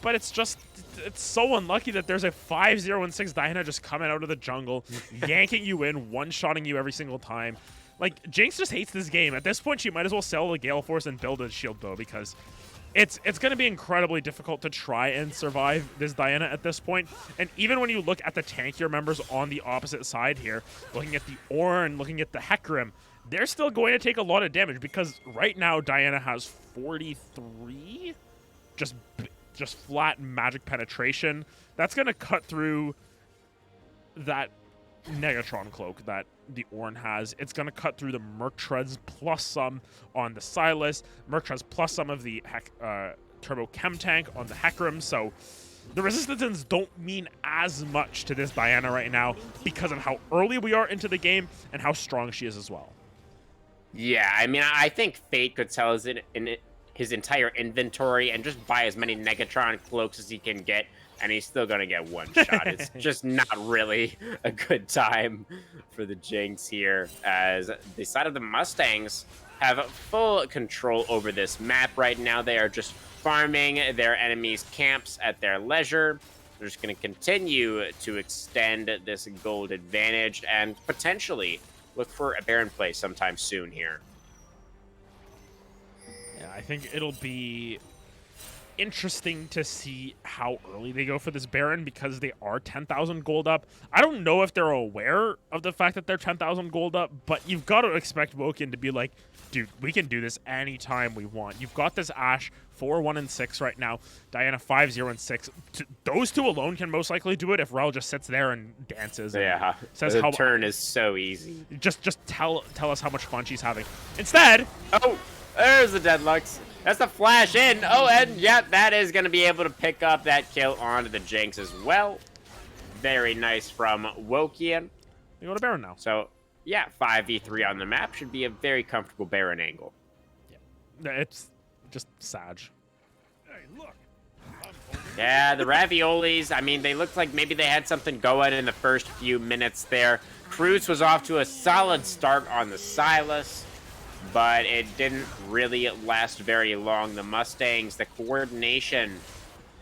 But it's so unlucky that there's a 5-0-6 Diana just coming out of the jungle, yanking you in, one-shotting you every single time. Like, Jinx just hates this game. At this point, she might as well sell the Gale Force and build a shield bow because it's going to be incredibly difficult to try and survive this Diana at this point. And even when you look at the tankier members on the opposite side here, looking at the Ornn, looking at the Hecarim, they're still going to take a lot of damage because right now Diana has 43 just flat magic penetration. That's going to cut through that Negatron cloak that the Ornn has. It's going to cut through the Merc Treads plus some on the Sylas, Merc Treads plus some of the Turbo Chem Tank on the Hecarim. So the resistances don't mean as much to this Diana right now because of how early we are into the game and how strong she is as well. Yeah, I mean, I think Fate could sell his entire inventory and just buy as many Negatron cloaks as he can get, and he's still going to get one shot. It's just not really a good time for the Jinx here, as the side of the Mustangs have full control over this map right now. They are just farming their enemies' camps at their leisure. They're just going to continue to extend this gold advantage and potentially look for a Baron play sometime soon here. Yeah, I think it'll be interesting to see how early they go for this Baron because they are 10,000 gold up. I don't know if they're aware of the fact that they're 10,000 gold up, but you've got to expect Woken to be like, dude, we can do this anytime we want. You've got this Ashe 4-1-6 right now, Diana 5-0-6. Those two alone can most likely do it if Rel just sits there and dances. Yeah, and says the how turn is so easy. Just tell us how much fun she's having. Instead, oh, there's the Deadlux. That's the flash in. Oh, and yep, that is going to be able to pick up that kill onto the Jinx as well. Very nice from Wokian. They go to Baron now. So, yeah, 5v3 on the map should be a very comfortable Baron angle. Yeah, it's just Sag. Hey, look. Yeah, the Raviolis, I mean, they looked like maybe they had something going in the first few minutes there. Cruz was off to a solid start on the Sylas, but it didn't really last very long. The Mustangs, the coordination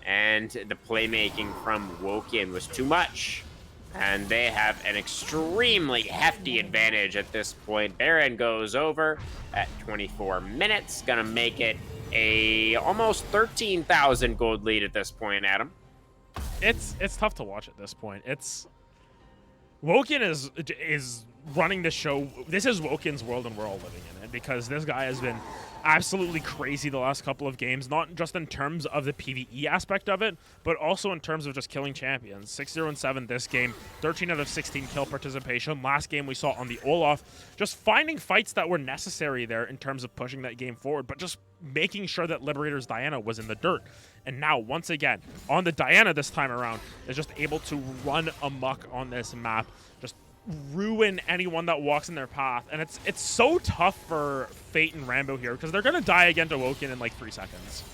and the playmaking from Wokian was too much, and they have an extremely hefty advantage at this point. Baron goes over at 24 minutes, gonna make it a almost 13,000 gold lead at this point, Adam. It's tough to watch at this point. Woken is running the show. This is Woken's world, and we're all living in it because this guy has been absolutely crazy the last couple of games, not just in terms of the PvE aspect of it, but also in terms of just killing champions. 6-0-7 this game, 13 out of 16 kill participation. Last game we saw on the Olaf, just finding fights that were necessary there in terms of pushing that game forward, but just making sure that Liberator's Diana was in the dirt. And now, once again, on the Diana this time around, is just able to run amok on this map, just ruin anyone that walks in their path. And it's so tough for Fate and Rambo here because they're going to die again to Woken in like 3 seconds.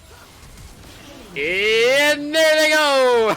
And there they go!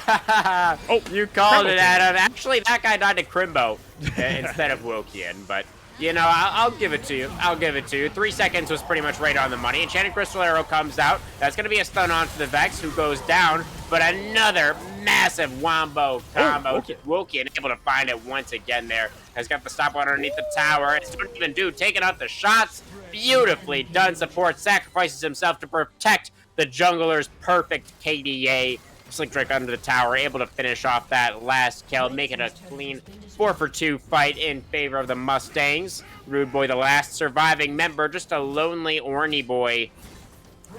Oh, you called Crimbo it, Adam. Actually, that guy died to Crimbo instead of Wokian, but You know, I'll give it to you. I'll give it to you. 3 seconds was pretty much right on the money. Enchanted Crystal Arrow comes out. That's going to be a stun onto the Vex, who goes down. But another massive wombo combo. Okay. Wokian able to find it once again there. Has got the stop underneath the tower. It's don't even do. Taking out the shots. Beautifully done. Support sacrifices himself to protect the jungler's perfect KDA. Slick Drake under the tower, able to finish off that last kill, make it a clean 4-for-2 fight in favor of the Mustangs. Rude Boy, the last surviving member, just a lonely Orny boy.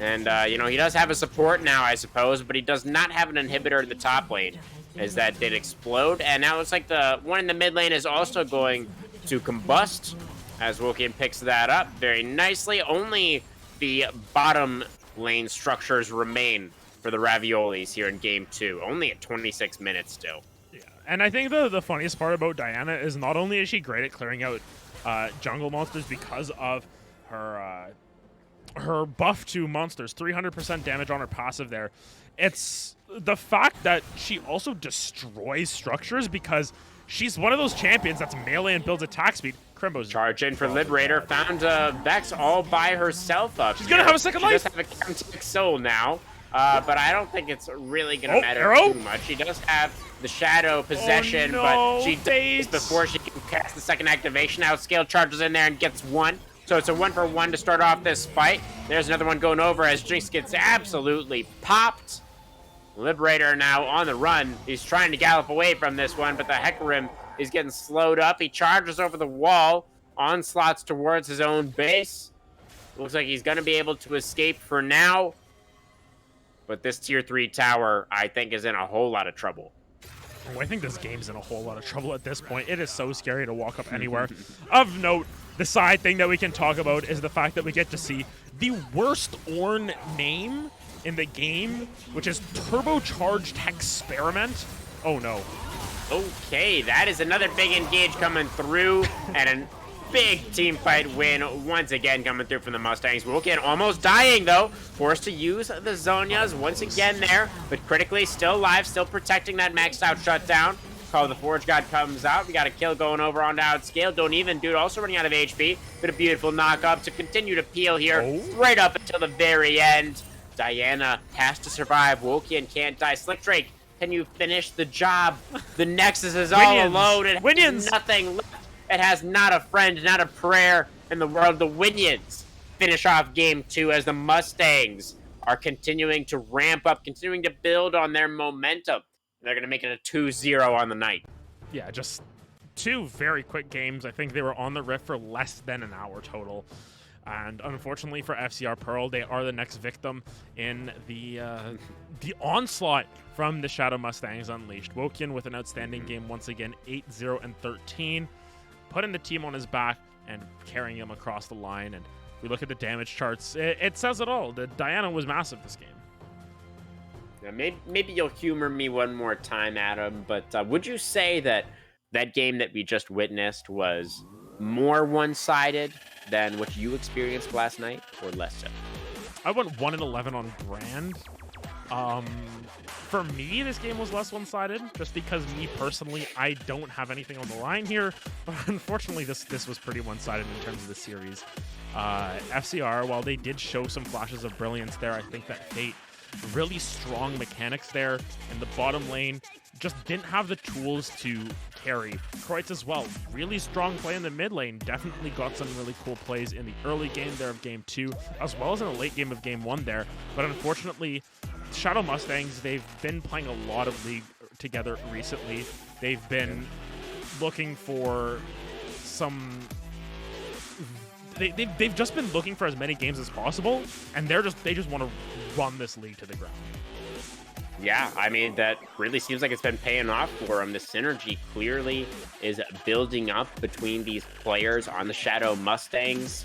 And, you know, he does have a support now, I suppose, but he does not have an inhibitor in the top lane, as that did explode. And now it looks like the one in the mid lane is also going to combust, as Wokian picks that up very nicely. Only the bottom lane structures remain for the Raviolis here in game 2, only at 26 minutes still. Yeah, and I think the funniest part about Diana is not only is she great at clearing out jungle monsters because of her her buff to monsters, 300% damage on her passive there. It's the fact that she also destroys structures because she's one of those champions that's melee and builds attack speed. Crimbo's charge in for Liberator, found Vex all by herself up. She's gonna have a second life. She does have a Counter Soul now. But I don't think it's really going to matter arrow? too much. She does have the Shadow Possession, but she dies before she can cast the second activation. Outscale charges in there and gets one. So it's a 1-for-1 to start off this fight. There's another one going over as Jinx gets absolutely popped. Liberator now on the run. He's trying to gallop away from this one, but the Hecarim is getting slowed up. He charges over the wall, onslaughts towards his own base. Looks like he's going to be able to escape for now. But this tier 3 tower, I think, is in a whole lot of trouble. Oh, I think this game's in a whole lot of trouble at this point. It is so scary to walk up anywhere. Of note, the side thing that we can talk about is the fact that we get to see the worst Ornn name in the game, which is Turbocharged Experiment. Oh, no. Okay, that is another big engage coming through, and a big team fight win once again coming through from the Mustangs. Wokian almost dying, though. Forced to use the Zhonya's once again there, but critically still alive, still protecting that maxed out shutdown. Call of the Forge God comes out. We got a kill going over on Outscale. Don't even do it. Also running out of HP. But a beautiful knock up to continue to peel here right up until the very end. Diana has to survive. Wokian can't die. Slick Drake, can you finish the job? The Nexus is all alone. It has nothing left. It has not a friend, not a prayer in the world. The Winions finish off game 2 as the Mustangs are continuing to ramp up, continuing to build on their momentum. They're going to make it a 2-0 on the night. Yeah, just 2 very quick games. I think they were on the Rift for less than an hour total. And unfortunately for FCR Pearl, they are the next victim in the onslaught from the Shadow Mustangs Unleashed. Wokian with an outstanding game once again, 8-0 and 13. Putting the team on his back and carrying him across the line. And if we look at the damage charts, it says it all. The Diana was massive this game. Yeah, maybe you'll humor me one more time, Adam, but would you say that that game that we just witnessed was more one-sided than what you experienced last night, or less so? I went 1-11 on Brand. For me, this game was less one-sided, just because me personally, I don't have anything on the line here. But unfortunately, this was pretty one-sided in terms of the series. FCR, while they did show some flashes of brilliance there, I think that Fate, really strong mechanics there in the bottom lane, just didn't have the tools to carry. Kreutz as well, really strong play in the mid lane, definitely got some really cool plays in the early game there of game 2, as well as in the late game of game 1 there. But unfortunately, Shadow Mustangs, they've been playing a lot of League together recently. They've been looking for some... They've just been looking for as many games as possible, and they just want to run this league to the ground. Yeah, I mean, that really seems like it's been paying off for them. The synergy clearly is building up between these players on the Shadow Mustangs.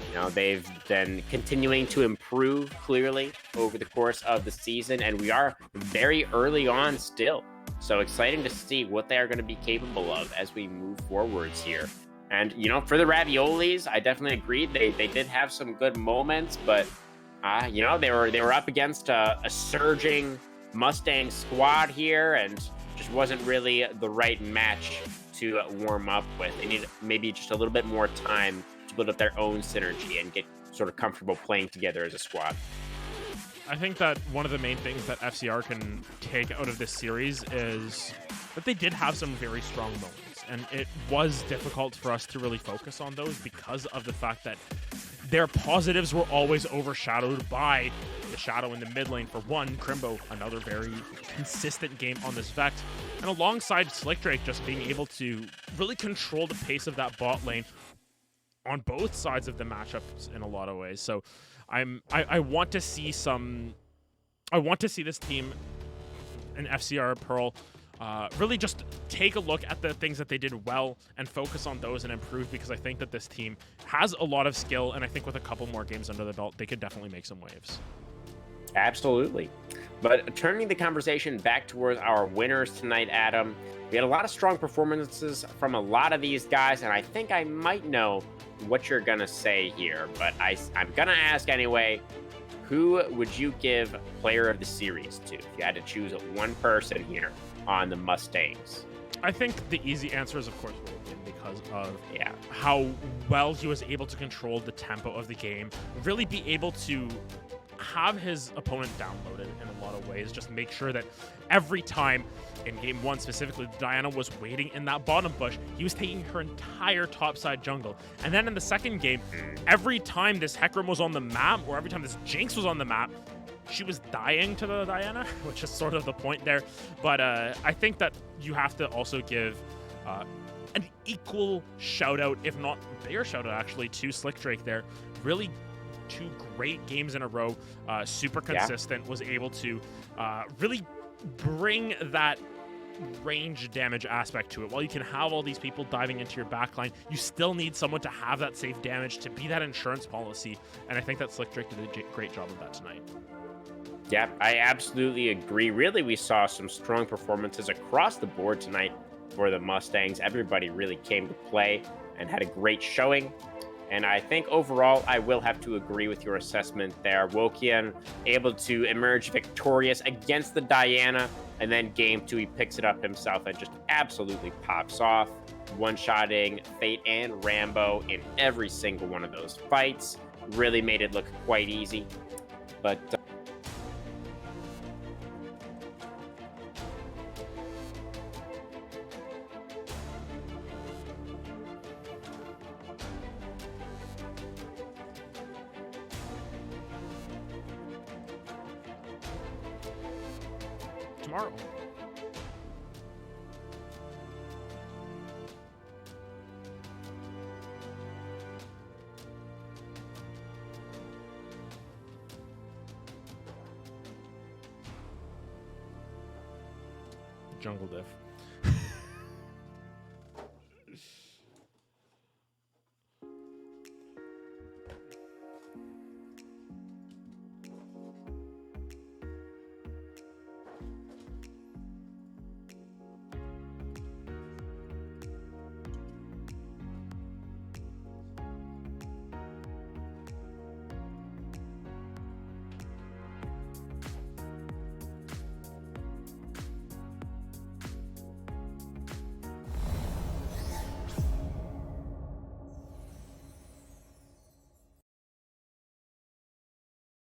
You know, they've been continuing to improve clearly over the course of the season, and we are very early on still. So exciting to see what they are going to be capable of as we move forwards here. And, you know, for the Raviolis, I definitely agreed. They did have some good moments, but, you know, they were up against a surging Mustang squad here, and just wasn't really the right match to warm up with. They need maybe just a little bit more time to build up their own synergy and get sort of comfortable playing together as a squad. I think that one of the main things that FCR can take out of this series is that they did have some very strong moments, and it was difficult for us to really focus on those because of the fact that their positives were always overshadowed by the shadow in the mid lane. For one, Crimbo, another very consistent game on this Vect, and alongside Slick Drake just being able to really control the pace of that bot lane on both sides of the matchups in a lot of ways. So I want to see this team in FCR Pearl really just take a look at the things that they did well and focus on those and improve, because I think that this team has a lot of skill, and I think with a couple more games under the belt, they could definitely make some waves. Absolutely. But turning the conversation back towards our winners tonight, Adam, we had a lot of strong performances from a lot of these guys, and I think I might know what you're going to say here, but I'm going to ask anyway. Who would you give player of the series to if you had to choose one person here on the Mustangs? I think the easy answer is, of course, William, because of how well he was able to control the tempo of the game, really be able to have his opponent downloaded in a lot of ways, just make sure that every time in game one specifically, Diana was waiting in that bottom bush, he was taking her entire topside jungle. And then in the second game, every time this Hecarim was on the map, or every time this Jinx was on the map, she was dying to the Diana, which is sort of the point there. But I think that you have to also give an equal shout out, if not bigger shout out actually, to Slick Drake there. Really 2 great games in a row, super consistent, was able to really bring that range damage aspect to it. While you can have all these people diving into your backline, you still need someone to have that safe damage, to be that insurance policy, and I think that Slick Drake did a great job of that tonight. Yeah, I absolutely agree. Really, we saw some strong performances across the board tonight for the Mustangs. Everybody really came to play and had a great showing. And I think overall, I will have to agree with your assessment there. Wokian able to emerge victorious against the Diana, and then game 2, he picks it up himself and just absolutely pops off, one-shotting Fate and Rambo in every single one of those fights. Really made it look quite easy. But tomorrow. Jungle diff.